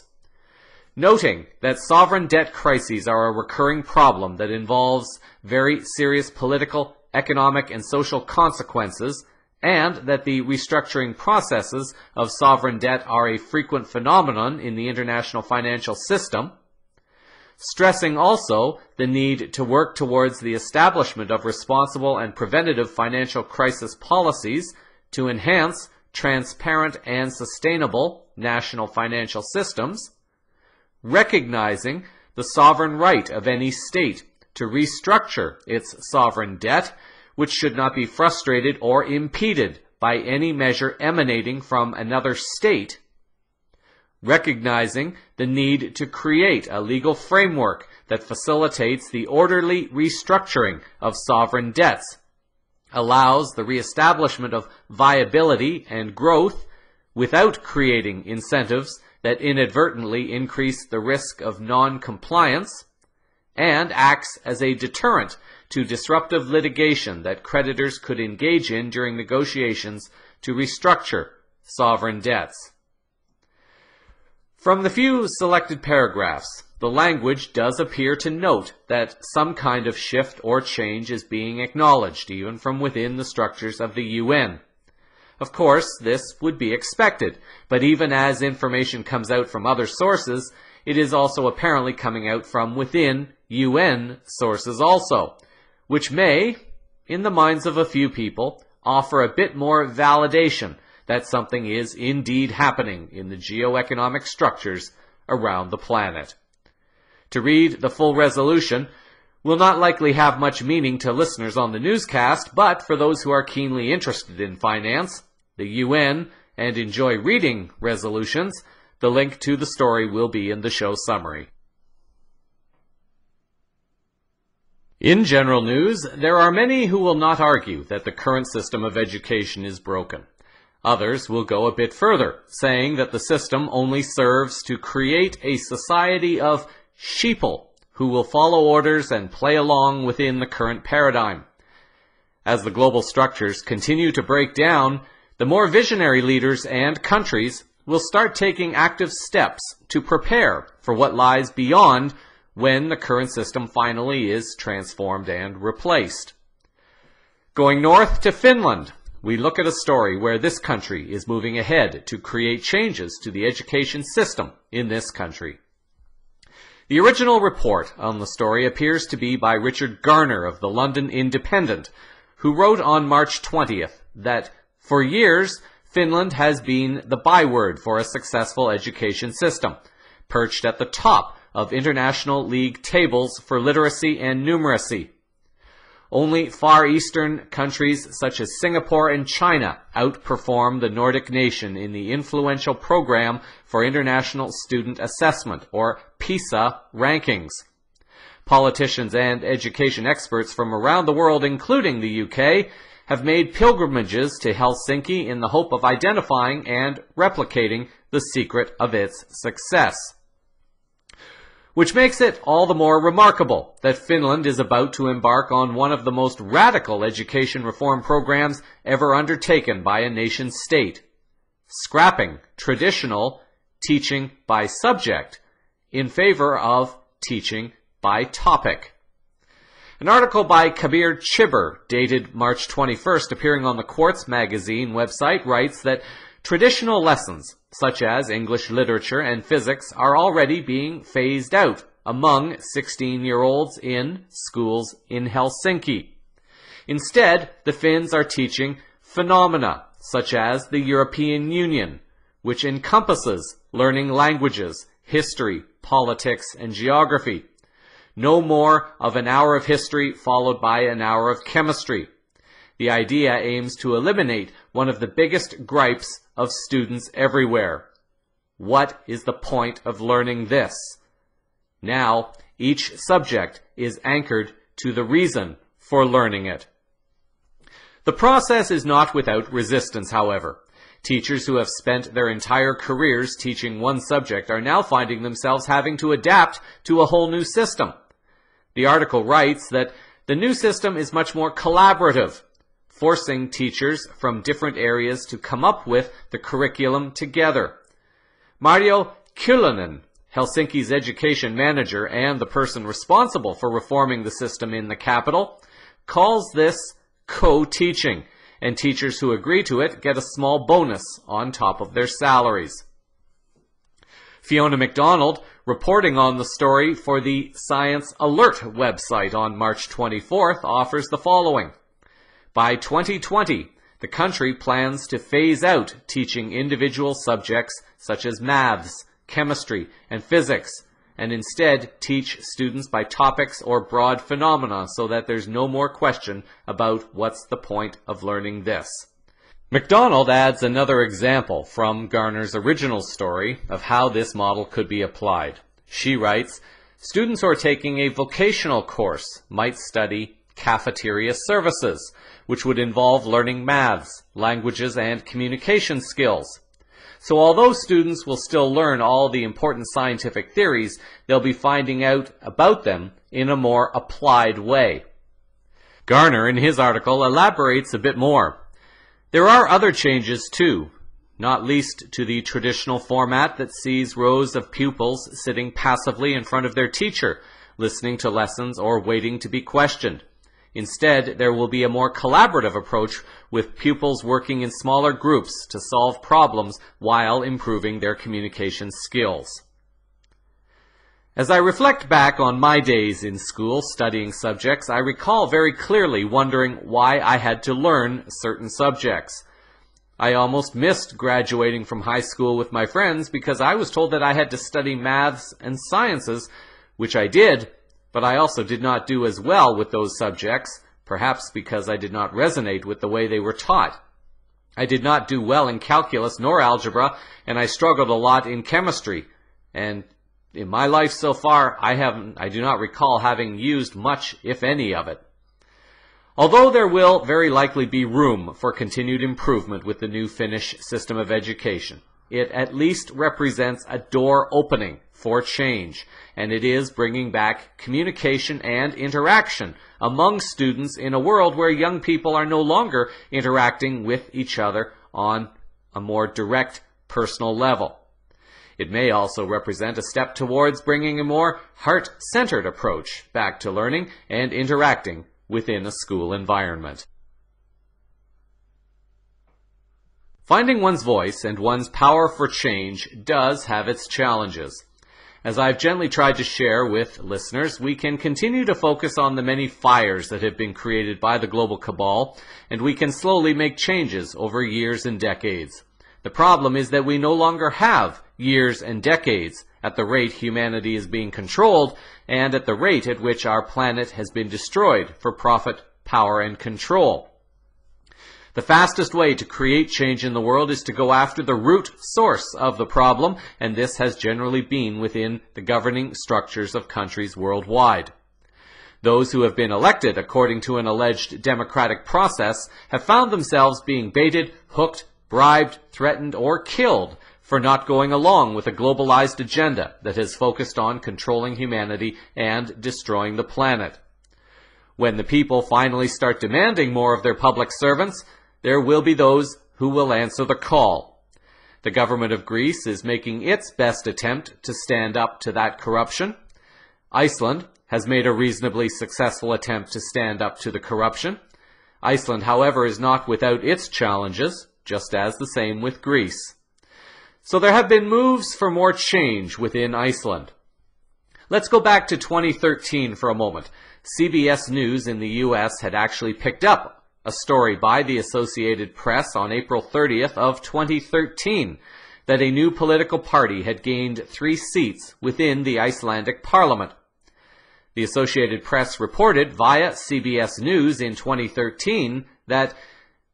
noting that sovereign debt crises are a recurring problem that involves very serious political, economic, and social consequences, and that the restructuring processes of sovereign debt are a frequent phenomenon in the international financial system, stressing also the need to work towards the establishment of responsible and preventative financial crisis policies to enhance transparent and sustainable national financial systems, recognizing the sovereign right of any state to restructure its sovereign debt, which should not be frustrated or impeded by any measure emanating from another state, recognizing the need to create a legal framework that facilitates the orderly restructuring of sovereign debts, allows the reestablishment of viability and growth without creating incentives that inadvertently increase the risk of non-compliance, and acts as a deterrent to disruptive litigation that creditors could engage in during negotiations to restructure sovereign debts. From the few selected paragraphs, the language does appear to note that some kind of shift or change is being acknowledged, even from within the structures of the UN. Of course, this would be expected, but even as information comes out from other sources, it is also apparently coming out from within UN sources also, which may, in the minds of a few people, offer a bit more validation that something is indeed happening in the geoeconomic structures around the planet. To read the full resolution will not likely have much meaning to listeners on the newscast, but for those who are keenly interested in finance, the UN, and enjoy reading resolutions, the link to the story will be in the show summary. In general news, there are many who will not argue that the current system of education is broken. Others will go a bit further, saying that the system only serves to create a society of sheeple who will follow orders and play along within the current paradigm. As the global structures continue to break down, the more visionary leaders and countries will start taking active steps to prepare for what lies beyond when the current system finally is transformed and replaced. Going north to Finland, we look at a story where this country is moving ahead to create changes to the education system in this country. The original report on the story appears to be by Richard Garner of the London Independent, who wrote on March 20th that for years, Finland has been the byword for a successful education system, perched at the top of international league tables for literacy and numeracy. Only Far Eastern countries such as Singapore and China outperform the Nordic nation in the influential Program for International Student Assessment, or PISA, rankings. Politicians and education experts from around the world, including the UK, have made pilgrimages to Helsinki in the hope of identifying and replicating the secret of its success. Which makes it all the more remarkable that Finland is about to embark on one of the most radical education reform programs ever undertaken by a nation-state, scrapping traditional teaching by subject in favor of teaching by topic. An article by Kabir Chibber, dated March 21st, appearing on the Quartz magazine website, writes that traditional lessons, such as English literature and physics, are already being phased out among 16-year-olds in schools in Helsinki. Instead, the Finns are teaching phenomena, such as the European Union, which encompasses learning languages, history, politics, and geography. No more of an hour of history followed by an hour of chemistry. The idea aims to eliminate one of the biggest gripes of students everywhere. What is the point of learning this? Now, each subject is anchored to the reason for learning it. The process is not without resistance, however. Teachers who have spent their entire careers teaching one subject are now finding themselves having to adapt to a whole new system. The article writes that the new system is much more collaborative, forcing teachers from different areas to come up with the curriculum together. Marjo Kyllönen, Helsinki's education manager and the person responsible for reforming the system in the capital, calls this co-teaching, and teachers who agree to it get a small bonus on top of their salaries. Fiona MacDonald, reporting on the story for the Science Alert website on March 24th, offers the following. By 2020, the country plans to phase out teaching individual subjects such as maths, chemistry, and physics, and instead teach students by topics or broad phenomena so that there's no more question about what's the point of learning this. MacDonald adds another example from Garner's original story of how this model could be applied. She writes, students who are taking a vocational course might study cafeteria services, which would involve learning maths, languages, and communication skills. So although students will still learn all the important scientific theories, they'll be finding out about them in a more applied way. Garner, in his article, elaborates a bit more. There are other changes too, not least to the traditional format that sees rows of pupils sitting passively in front of their teacher, listening to lessons or waiting to be questioned. Instead, there will be a more collaborative approach with pupils working in smaller groups to solve problems while improving their communication skills. As I reflect back on my days in school studying subjects, I recall very clearly wondering why I had to learn certain subjects. I almost missed graduating from high school with my friends because I was told that I had to study maths and sciences, which I did, but I also did not do as well with those subjects, perhaps because I did not resonate with the way they were taught. I did not do well in calculus nor algebra, and I struggled a lot in chemistry. And in my life so far, I do not recall having used much, if any, of it. Although there will very likely be room for continued improvement with the new Finnish system of education, it at least represents a door opening for change, and it is bringing back communication and interaction among students in a world where young people are no longer interacting with each other on a more direct personal level. It may also represent a step towards bringing a more heart-centered approach back to learning and interacting within a school environment. Finding one's voice and one's power for change does have its challenges. As I've gently tried to share with listeners, we can continue to focus on the many fires that have been created by the global cabal, and we can slowly make changes over years and decades. The problem is that we no longer have years and decades at the rate humanity is being controlled and at the rate at which our planet has been destroyed for profit, power, and control. The fastest way to create change in the world is to go after the root source of the problem, and this has generally been within the governing structures of countries worldwide. Those who have been elected according to an alleged democratic process have found themselves being baited, hooked, bribed, threatened, or killed for not going along with a globalized agenda that has focused on controlling humanity and destroying the planet. When the people finally start demanding more of their public servants, there will be those who will answer the call. The government of Greece is making its best attempt to stand up to that corruption. Iceland has made a reasonably successful attempt to stand up to the corruption. Iceland, however, is not without its challenges, just as the same with Greece. So there have been moves for more change within Iceland. Let's go back to 2013 for a moment. CBS News in the U.S. had actually picked up a story by the Associated Press on April 30th of 2013 that a new political party had gained 3 seats within the Icelandic parliament. The Associated Press reported via CBS News in 2013 that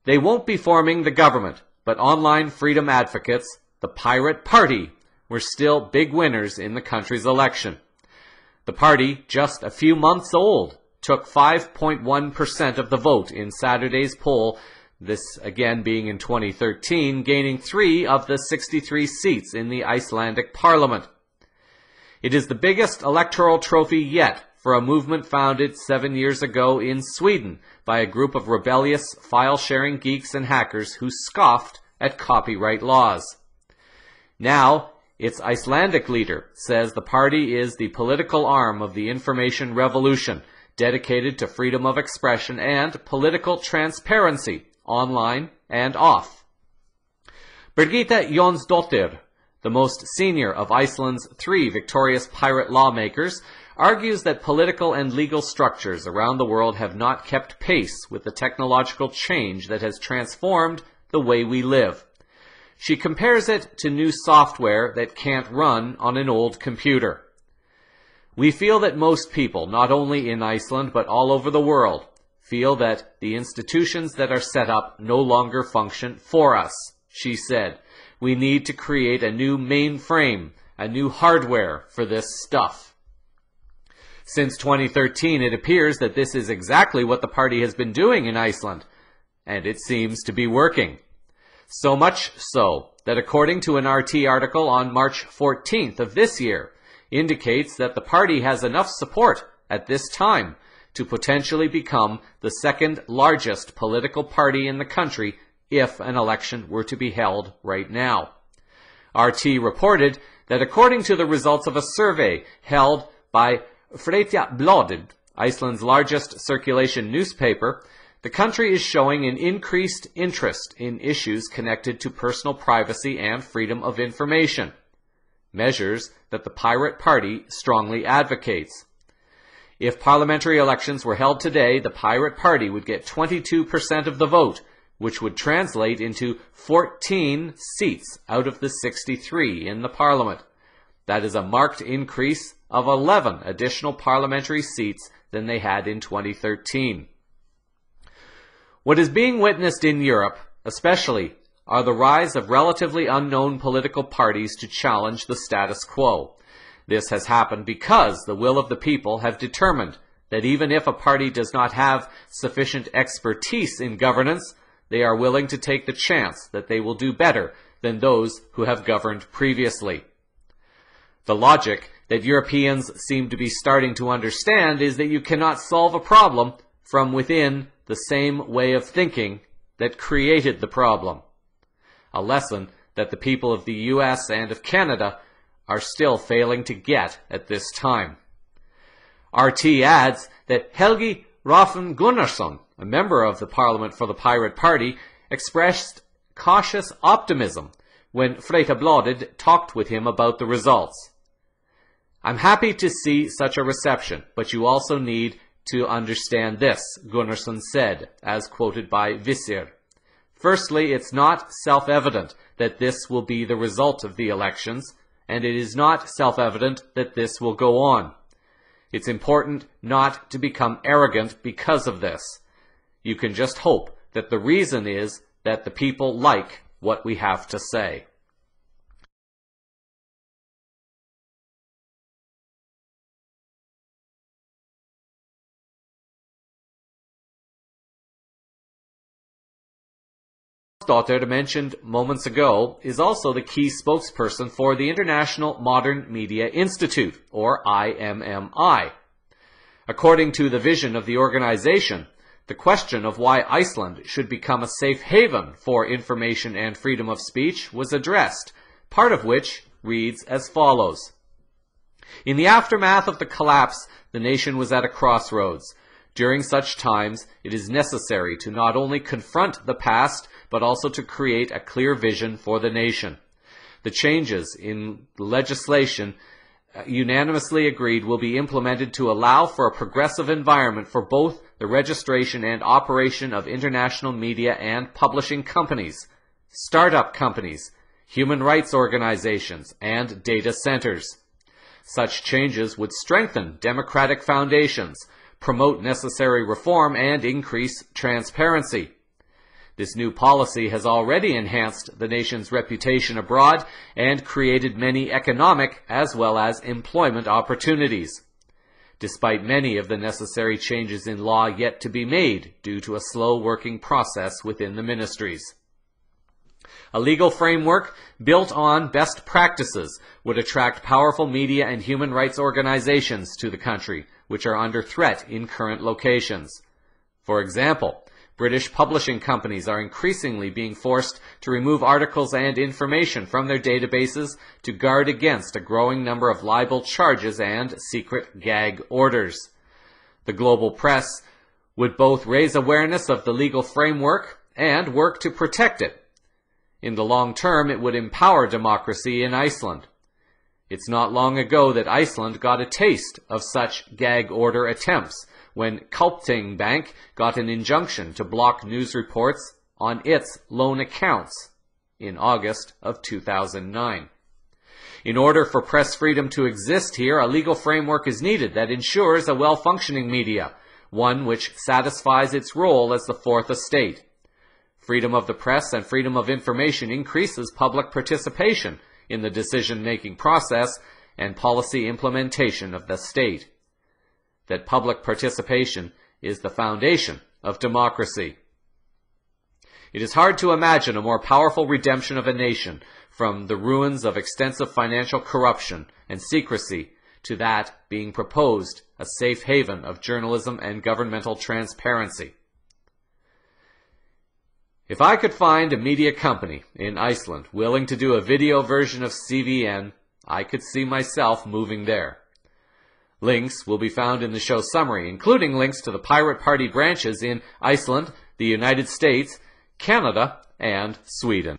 they won't be forming the government, but online freedom advocates, the Pirate Party, were still big winners in the country's election. The party, just a few months old, took 5.1% of the vote in Saturday's poll, this again being in 2013, gaining 3 of the 63 seats in the Icelandic parliament. It is the biggest electoral trophy yet for a movement founded 7 years ago in Sweden by a group of rebellious file-sharing geeks and hackers who scoffed at copyright laws. Now, its Icelandic leader says the party is the political arm of the information revolution, dedicated to freedom of expression and political transparency, online and off. Birgitta Jónsdóttir, the most senior of Iceland's 3 victorious pirate lawmakers, argues that political and legal structures around the world have not kept pace with the technological change that has transformed the way we live. She compares it to new software that can't run on an old computer. We feel that most people, not only in Iceland but all over the world, feel that the institutions that are set up no longer function for us, she said. We need to create a new mainframe, a new hardware for this stuff. Since 2013, it appears that this is exactly what the party has been doing in Iceland, and it seems to be working. So much so that according to an RT article on March 14th of this year, indicates that the party has enough support at this time to potentially become the second largest political party in the country if an election were to be held right now. RT reported that according to the results of a survey held by Fréttablaðið, Iceland's largest circulation newspaper, the country is showing an increased interest in issues connected to personal privacy and freedom of information, measures that the Pirate Party strongly advocates. If parliamentary elections were held today, the Pirate Party would get 22% of the vote, which would translate into 14 seats out of the 63 in the parliament. That is a marked increase of 11 additional parliamentary seats than they had in 2013. What is being witnessed in Europe, especially, are the rise of relatively unknown political parties to challenge the status quo. This has happened because the will of the people have determined that even if a party does not have sufficient expertise in governance, they are willing to take the chance that they will do better than those who have governed previously. The logic that Europeans seem to be starting to understand is that you cannot solve a problem from within the same way of thinking that created the problem. A lesson that the people of the US and of Canada are still failing to get at this time. RT adds that Helgi Raffn Gunnarsson, a member of the Parliament for the Pirate Party, expressed cautious optimism when Fréttablaðið talked with him about the results. I'm happy to see such a reception, but you also need to understand this, Gunnarsson said, as quoted by Visir. Firstly, it's not self-evident that this will be the result of the elections, and it is not self-evident that this will go on. It's important not to become arrogant because of this. You can just hope that the reason is that the people like what we have to say. Daughter, mentioned moments ago, is also the key spokesperson for the International Modern Media Institute, or IMMI. According to the vision of the organization, the question of why Iceland should become a safe haven for information and freedom of speech was addressed, part of which reads as follows. In the aftermath of the collapse, the nation was at a crossroads. During such times, it is necessary to not only confront the past, but also to create a clear vision for the nation. The changes in legislation unanimously agreed will be implemented to allow for a progressive environment for both the registration and operation of international media and publishing companies, startup companies, human rights organizations, and data centers. Such changes would strengthen democratic foundations, promote necessary reform, and increase transparency. This new policy has already enhanced the nation's reputation abroad and created many economic as well as employment opportunities, despite many of the necessary changes in law yet to be made due to a slow working process within the ministries. A legal framework built on best practices would attract powerful media and human rights organizations to the country, which are under threat in current locations. For example, British publishing companies are increasingly being forced to remove articles and information from their databases to guard against a growing number of libel charges and secret gag orders. The global press would both raise awareness of the legal framework and work to protect it. In the long term, it would empower democracy in Iceland. It's not long ago that Iceland got a taste of such gag order attempts when Kaupthing Bank got an injunction to block news reports on its loan accounts in August of 2009. In order for press freedom to exist here, a legal framework is needed that ensures a well-functioning media, one which satisfies its role as the fourth estate. Freedom of the press and freedom of information increases public participation in the decision-making process and policy implementation of the state. That public participation is the foundation of democracy. It is hard to imagine a more powerful redemption of a nation from the ruins of extensive financial corruption and secrecy to that being proposed, a safe haven of journalism and governmental transparency. If I could find a media company in Iceland willing to do a video version of CVN, I could see myself moving there. Links will be found in the show summary, including links to the Pirate Party branches in Iceland, the United States, Canada, and Sweden.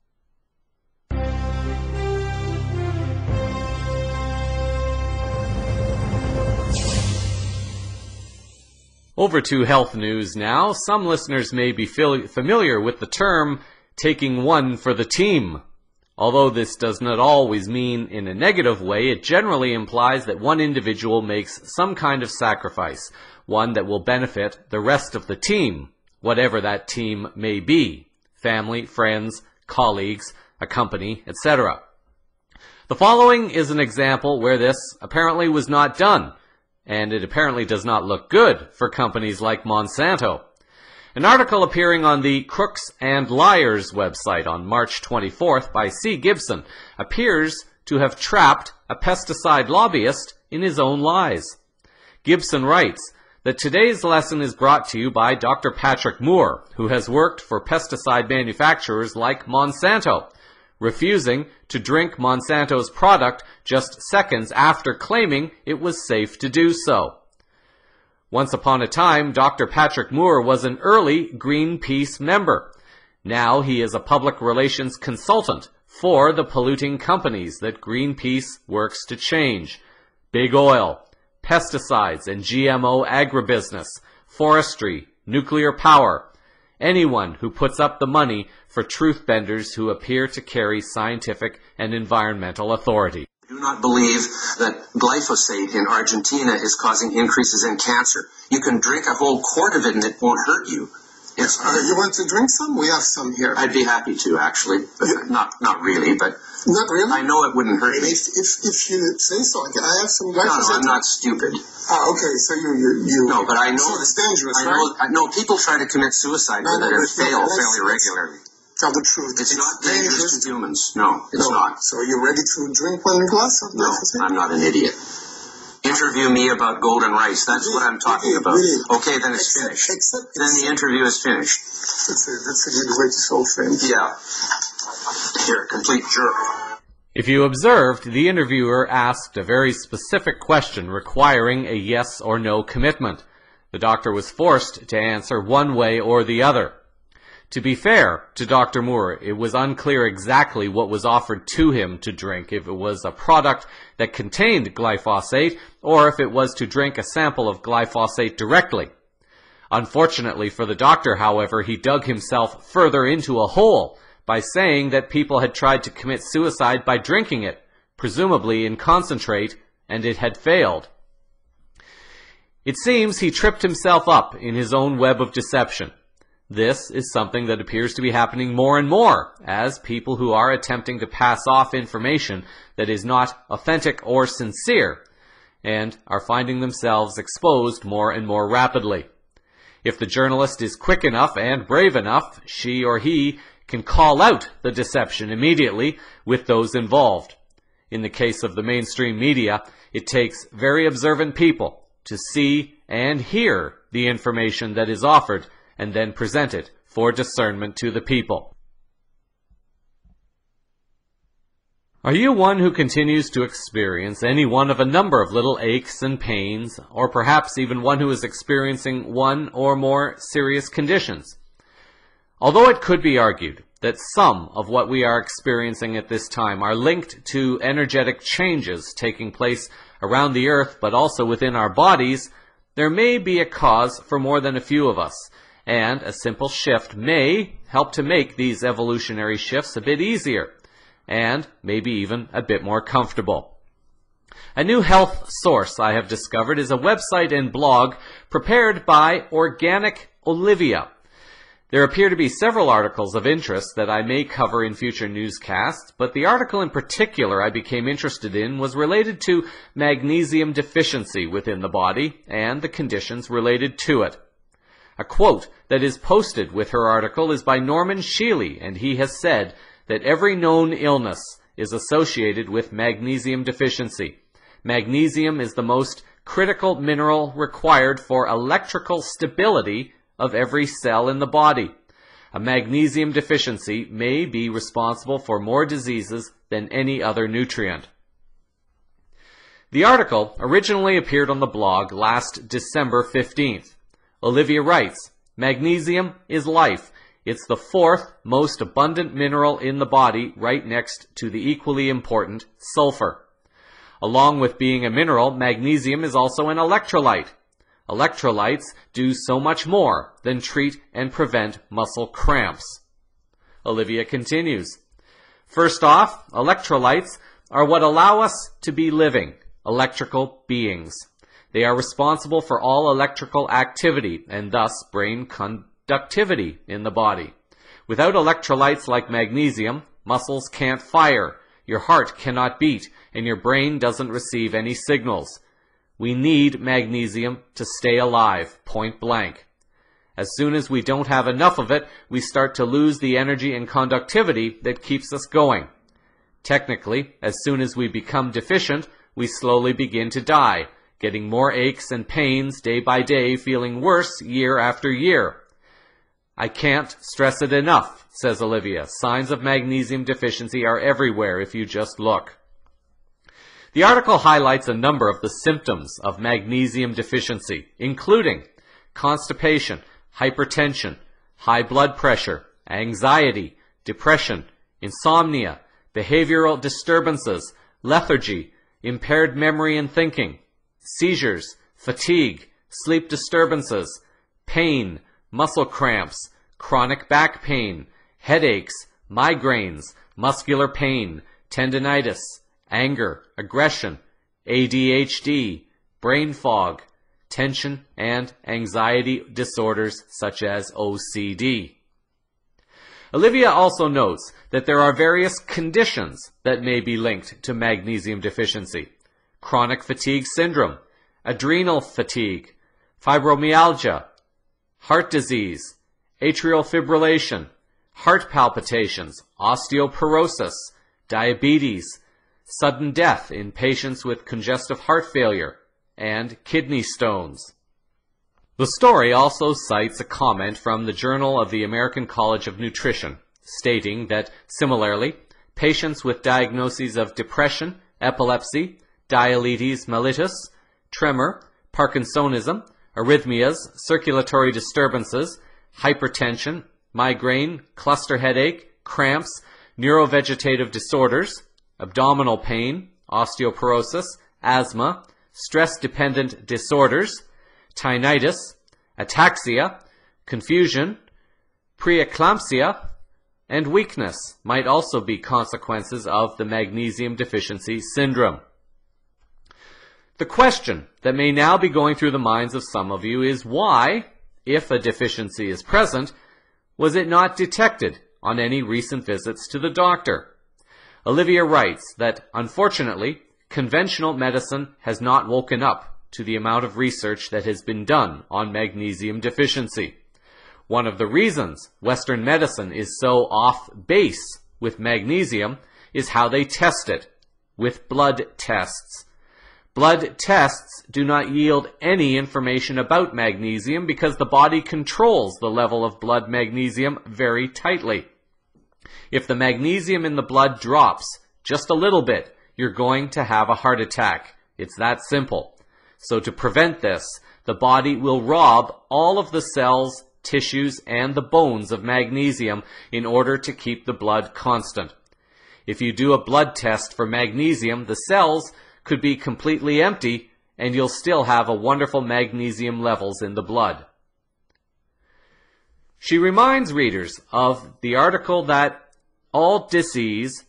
Over to health news now. Some listeners may be familiar with the term taking one for the team. Although this does not always mean in a negative way, it generally implies that one individual makes some kind of sacrifice, one that will benefit the rest of the team, whatever that team may be, family, friends, colleagues, a company, etc. The following is an example where this apparently was not done, and it apparently does not look good for companies like Monsanto. An article appearing on the Crooks and Liars website on March 24th by C. Gibson appears to have trapped a pesticide lobbyist in his own lies. Gibson writes that today's lesson is brought to you by Dr. Patrick Moore, who has worked for pesticide manufacturers like Monsanto, refusing to drink Monsanto's product just seconds after claiming it was safe to do so. Once upon a time, Dr. Patrick Moore was an early Greenpeace member. Now he is a public relations consultant for the polluting companies that Greenpeace works to change. Big oil, pesticides and GMO agribusiness, forestry, nuclear power. Anyone who puts up the money for truth benders who appear to carry scientific and environmental authority. I do not believe that glyphosate in Argentina is causing increases in cancer. You can drink a whole quart of it and it won't hurt you. It's you want to drink some? We have some here. I'd be happy to, actually. But not really, but not really? I know it wouldn't hurt me. If you say so, can I have some glyphosate? No, I'm not stupid. Okay, so you No, but I know so it's dangerous, I know people try to commit suicide with it and fail fairly regularly. Tell the truth. It's not dangerous to humans. No, it's not. So you're ready to drink one glass of glyphosate? No, I'm not an idiot. Interview me about golden rice. That's what I'm talking about. Okay, then it's finished. Then the interview is finished. That's a good way to solve things. Yeah. You're a complete jerk. If you observed, the interviewer asked a very specific question requiring a yes or no commitment. The doctor was forced to answer one way or the other. To be fair to Dr. Moore, it was unclear exactly what was offered to him to drink, if it was a product that contained glyphosate or if it was to drink a sample of glyphosate directly. Unfortunately for the doctor, however, he dug himself further into a hole by saying that people had tried to commit suicide by drinking it, presumably in concentrate, and it had failed. It seems he tripped himself up in his own web of deception. This is something that appears to be happening more and more as people who are attempting to pass off information that is not authentic or sincere and are finding themselves exposed more and more rapidly. If the journalist is quick enough and brave enough, she or he can call out the deception immediately with those involved. In the case of the mainstream media, it takes very observant people to see and hear the information that is offered and then present it for discernment to the people. Are you one who continues to experience any one of a number of little aches and pains, or perhaps even one who is experiencing one or more serious conditions? Although it could be argued that some of what we are experiencing at this time are linked to energetic changes taking place around the earth, but also within our bodies, there may be a cause for more than a few of us, and a simple shift may help to make these evolutionary shifts a bit easier, and maybe even a bit more comfortable. A new health source I have discovered is a website and blog prepared by Organic Olivia. There appear to be several articles of interest that I may cover in future newscasts, but the article in particular I became interested in was related to magnesium deficiency within the body and the conditions related to it. A quote that is posted with her article is by Norman Shealy, and he has said that every known illness is associated with magnesium deficiency. Magnesium is the most critical mineral required for electrical stability of every cell in the body. A magnesium deficiency may be responsible for more diseases than any other nutrient. The article originally appeared on the blog last December 15th. Olivia writes, "Magnesium is life. It's the fourth most abundant mineral in the body, right next to the equally important sulfur. Along with being a mineral, magnesium is also an electrolyte. Electrolytes do so much more than treat and prevent muscle cramps." Olivia continues, "First off, electrolytes are what allow us to be living, electrical beings. They are responsible for all electrical activity and thus brain conductivity in the body. Without electrolytes like magnesium, muscles can't fire, your heart cannot beat, and your brain doesn't receive any signals. We need magnesium to stay alive, point blank. As soon as we don't have enough of it, we start to lose the energy and conductivity that keeps us going. Technically, as soon as we become deficient, we slowly begin to die, getting more aches and pains day by day, feeling worse year after year. I can't stress it enough," says Olivia. "Signs of magnesium deficiency are everywhere if you just look." The article highlights a number of the symptoms of magnesium deficiency, including constipation, hypertension, high blood pressure, anxiety, depression, insomnia, behavioral disturbances, lethargy, impaired memory and thinking, seizures, fatigue, sleep disturbances, pain, muscle cramps, chronic back pain, headaches, migraines, muscular pain, tendinitis, anger, aggression, ADHD, brain fog, tension and anxiety disorders such as OCD. Olivia also notes that there are various conditions that may be linked to magnesium deficiency: chronic fatigue syndrome, adrenal fatigue, fibromyalgia, heart disease, atrial fibrillation, heart palpitations, osteoporosis, diabetes, sudden death in patients with congestive heart failure, and kidney stones. The story also cites a comment from the Journal of the American College of Nutrition, stating that, similarly, patients with diagnoses of depression, epilepsy, diabetes mellitus, tremor, Parkinsonism, arrhythmias, circulatory disturbances, hypertension, migraine, cluster headache, cramps, neurovegetative disorders, abdominal pain, osteoporosis, asthma, stress-dependent disorders, tinnitus, ataxia, confusion, preeclampsia, and weakness might also be consequences of the magnesium deficiency syndrome. The question that may now be going through the minds of some of you is why, if a deficiency is present, was it not detected on any recent visits to the doctor? Olivia writes that, unfortunately, conventional medicine has not woken up to the amount of research that has been done on magnesium deficiency. One of the reasons Western medicine is so off base with magnesium is how they test it, with blood tests. Blood tests do not yield any information about magnesium because the body controls the level of blood magnesium very tightly. If the magnesium in the blood drops just a little bit, you're going to have a heart attack. It's that simple. So to prevent this, the body will rob all of the cells, tissues, and the bones of magnesium in order to keep the blood constant. If you do a blood test for magnesium, the cells could be completely empty and you'll still have a wonderful magnesium levels in the blood. She reminds readers of the article that all disease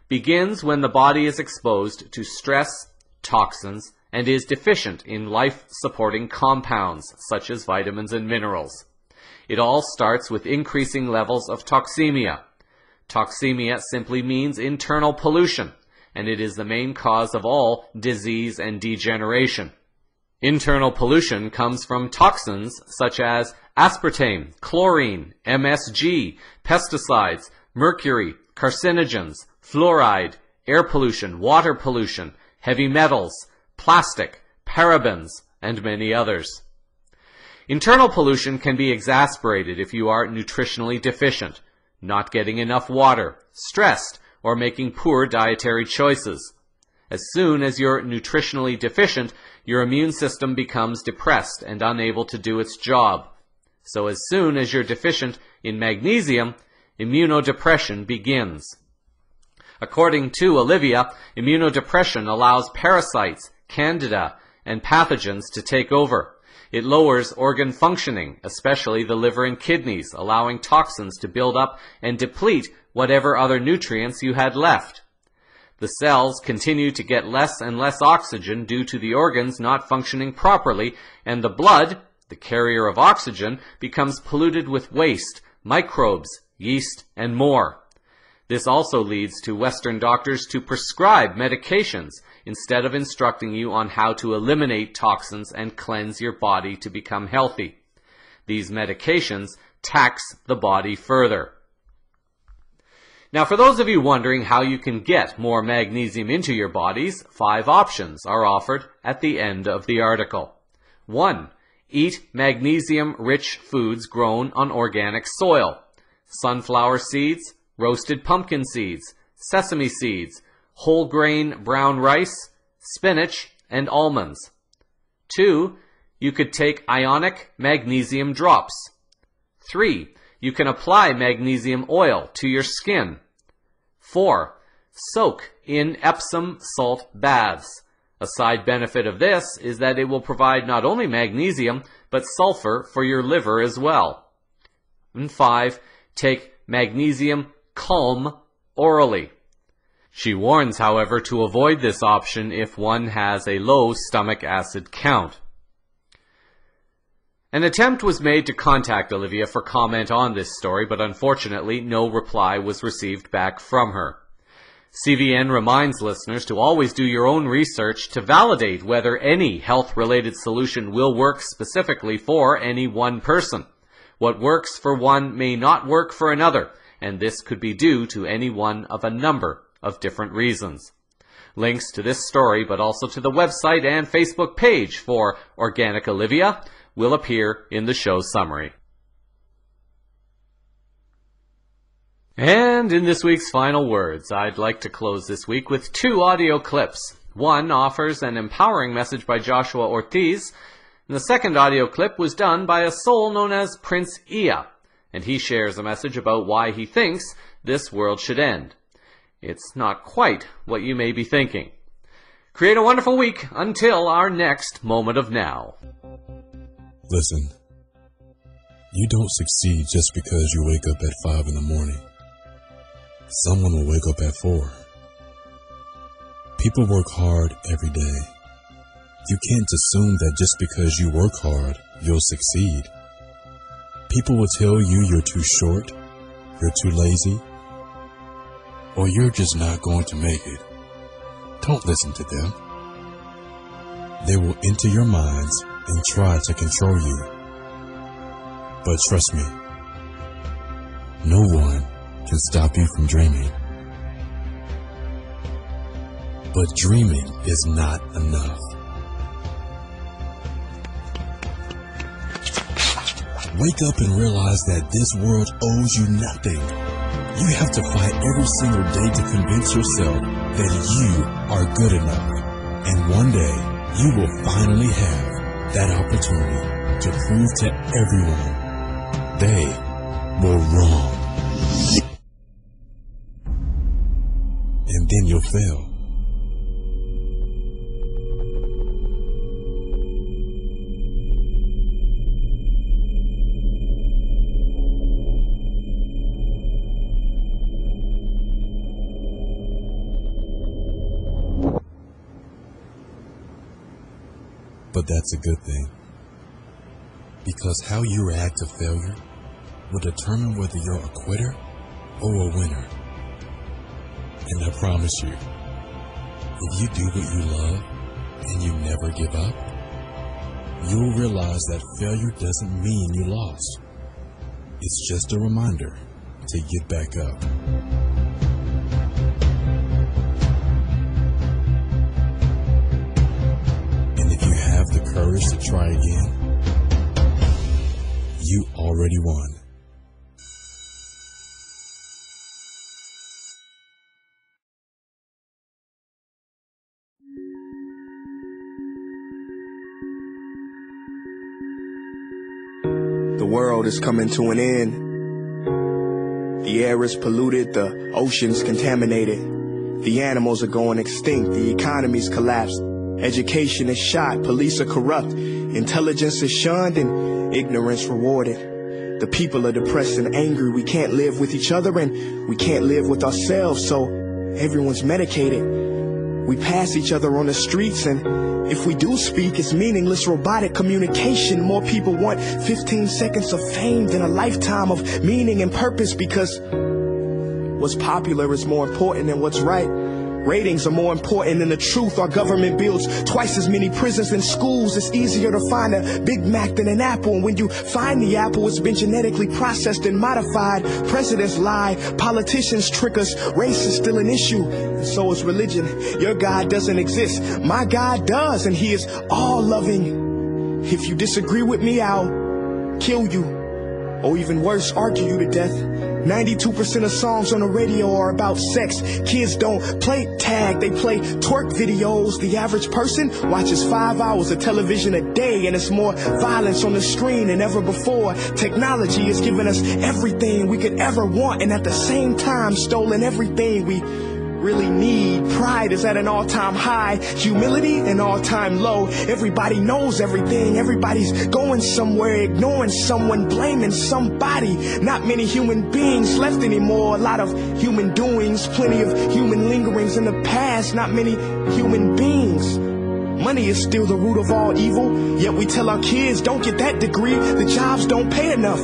begins when the body is exposed to stress, toxins, and is deficient in life-supporting compounds such as vitamins and minerals. It all starts with increasing levels of toxemia. Toxemia simply means internal pollution, and it is the main cause of all disease and degeneration. Internal pollution comes from toxins such as aspartame, chlorine, MSG, pesticides, mercury, carcinogens, fluoride, air pollution, water pollution, heavy metals, plastic, parabens, and many others. Internal pollution can be exacerbated if you are nutritionally deficient, not getting enough water, stressed, or making poor dietary choices. As soon as you're nutritionally deficient, your immune system becomes depressed and unable to do its job. So as soon as you're deficient in magnesium, immunodepression begins. According to Olivia, immunodepression allows parasites, candida, and pathogens to take over. It lowers organ functioning, especially the liver and kidneys, allowing toxins to build up and deplete whatever other nutrients you had left. The cells continue to get less and less oxygen due to the organs not functioning properly, and the blood, the carrier of oxygen, becomes polluted with waste, microbes, yeast, and more. This also leads to Western doctors to prescribe medications instead of instructing you on how to eliminate toxins and cleanse your body to become healthy. These medications tax the body further. Now, for those of you wondering how you can get more magnesium into your bodies, 5 options are offered at the end of the article. 1. Eat magnesium-rich foods grown on organic soil. Sunflower seeds, roasted pumpkin seeds, sesame seeds, whole grain brown rice, spinach, and almonds. 2. You could take ionic magnesium drops. 3. You can apply magnesium oil to your skin. 4. Soak in Epsom salt baths. A side benefit of this is that it will provide not only magnesium, but sulfur for your liver as well. And 5. Take magnesium calm orally. She warns, however, to avoid this option if one has a low stomach acid count. An attempt was made to contact Olivia for comment on this story, but unfortunately no reply was received back from her. CVN reminds listeners to always do your own research to validate whether any health-related solution will work specifically for any one person. What works for one may not work for another, and this could be due to any one of a number of different reasons. Links to this story, but also to the website and Facebook page for Organic Olivia, will appear in the show summary. And in this week's final words, I'd like to close this week with 2 audio clips. One offers an empowering message by Joshua Ortiz, and the second audio clip was done by a soul known as Prince Ia, and he shares a message about why he thinks this world should end. It's not quite what you may be thinking. Create a wonderful week until our next Moment of Now. Listen, you don't succeed just because you wake up at 5 in the morning. Someone will wake up at 4. People work hard every day. You can't assume that just because you work hard, you'll succeed. People will tell you you're too short, you're too lazy, or you're just not going to make it. Don't listen to them. They will enter your minds and try to control you. But trust me, no one can stop you from dreaming. But dreaming is not enough. Wake up and realize that this world owes you nothing. You have to fight every single day to convince yourself that you are good enough. And one day, you will finally have that opportunity to prove to everyone they were wrong. And then you'll fail. But that's a good thing, because how you react to failure will determine whether you're a quitter or a winner. And I promise you, if you do what you love and you never give up, you'll realize that failure doesn't mean you lost. It's just a reminder to get back up. Have the courage to try again, you already won. The world is coming to an end. The air is polluted, the ocean's contaminated. The animals are going extinct, the economy's collapsed. Education is shot, police are corrupt, intelligence is shunned, and ignorance rewarded. The people are depressed and angry, we can't live with each other and we can't live with ourselves, so everyone's medicated. We pass each other on the streets, and if we do speak, it's meaningless robotic communication. More people want 15 seconds of fame than a lifetime of meaning and purpose, because what's popular is more important than what's right. Ratings are more important than the truth. Our government builds twice as many prisons and schools. It's easier to find a Big Mac than an apple. And when you find the apple, it's been genetically processed and modified. Presidents lie, politicians trick us, race is still an issue, and so is religion. Your God doesn't exist, my God does, and He is all-loving. If you disagree with me, I'll kill you, or even worse, argue you to death. 92% of songs on the radio are about sex. Kids don't play tag, they play twerk videos. The average person watches 5 hours of television a day, and it's more violence on the screen than ever before. Technology has given us everything we could ever want, and at the same time stolen everything we really need. Pride is at an all-time high, humility an all-time low. Everybody knows everything, everybody's going somewhere, ignoring someone, blaming somebody. Not many human beings left anymore, a lot of human doings, plenty of human lingerings in the past, not many human beings. Money is still the root of all evil, yet we tell our kids, don't get that degree, the jobs don't pay enough.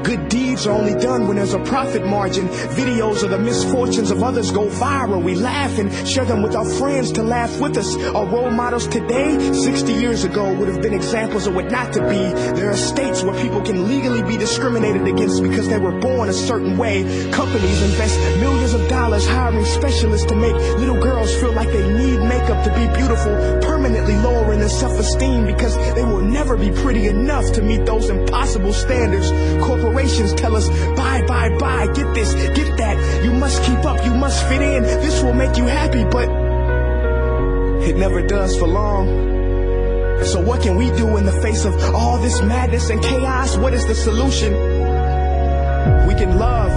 Good deeds are only done when there's a profit margin. Videos of the misfortunes of others go viral. We laugh and share them with our friends to laugh with us. Our role models today, 60 years ago, would have been examples of what not to be. There are states where people can legally be discriminated against because they were born a certain way. Companies invest millions of dollars hiring specialists to make little girls feel like they need makeup to be beautiful, permanently lowering their self-esteem because they will never be pretty enough to meet those impossible standards. Corporations tell us, buy, get this, get that. You must keep up, you must fit in. This will make you happy, but it never does for long. So what can we do in the face of all this madness and chaos? What is the solution? We can love.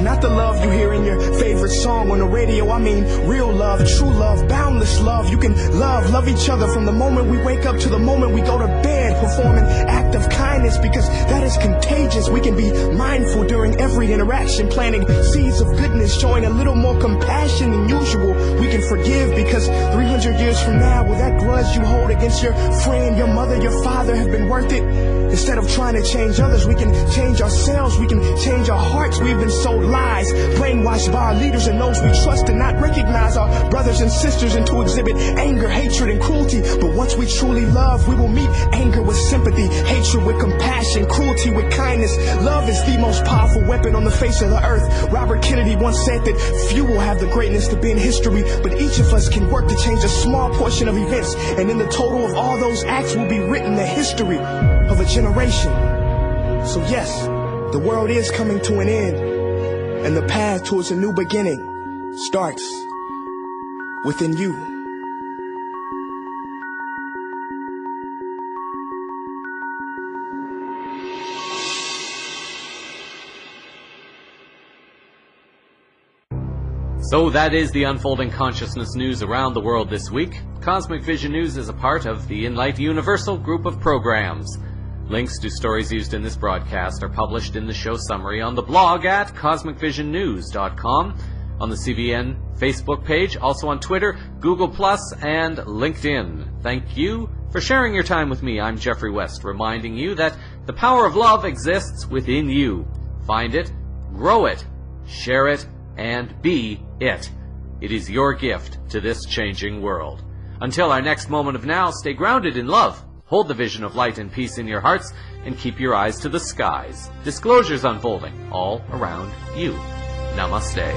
Not the love you hear in your favorite song on the radio. I mean real love, true love, boundless love. You can love each other from the moment we wake up to the moment we go to bed. Perform an act of kindness because that is contagious. We can be mindful during every interaction, planting seeds of goodness, showing a little more compassion than usual. We can forgive because 300 years from now, will that grudge you hold against your friend, your mother, your father have been worth it? Instead of trying to change others, we can change ourselves. We can change our hearts. We've been so lies, brainwashed by our leaders and those we trust, and not recognize our brothers and sisters, and to exhibit anger, hatred, and cruelty. But once we truly love, we will meet anger with sympathy, hatred with compassion, cruelty with kindness. Love is the most powerful weapon on the face of the earth. Robert Kennedy once said that few will have the greatness to be in history, but each of us can work to change a small portion of events, and in the total of all those acts will be written the history of a generation. So yes, the world is coming to an end, and the path towards a new beginning starts within you. So that is the unfolding consciousness news around the world this week. Cosmic Vision News is a part of the Enlight Universal group of programs. Links to stories used in this broadcast are published in the show summary on the blog at cosmicvisionnews.com, on the CVN Facebook page, also on Twitter, Google+, and LinkedIn. Thank you for sharing your time with me. I'm Jeffrey West, reminding you that the power of love exists within you. Find it, grow it, share it, and be it. It is your gift to this changing world. Until our next moment of now, stay grounded in love, hold the vision of light and peace in your hearts, and keep your eyes to the skies. Disclosures unfolding all around you. Namaste.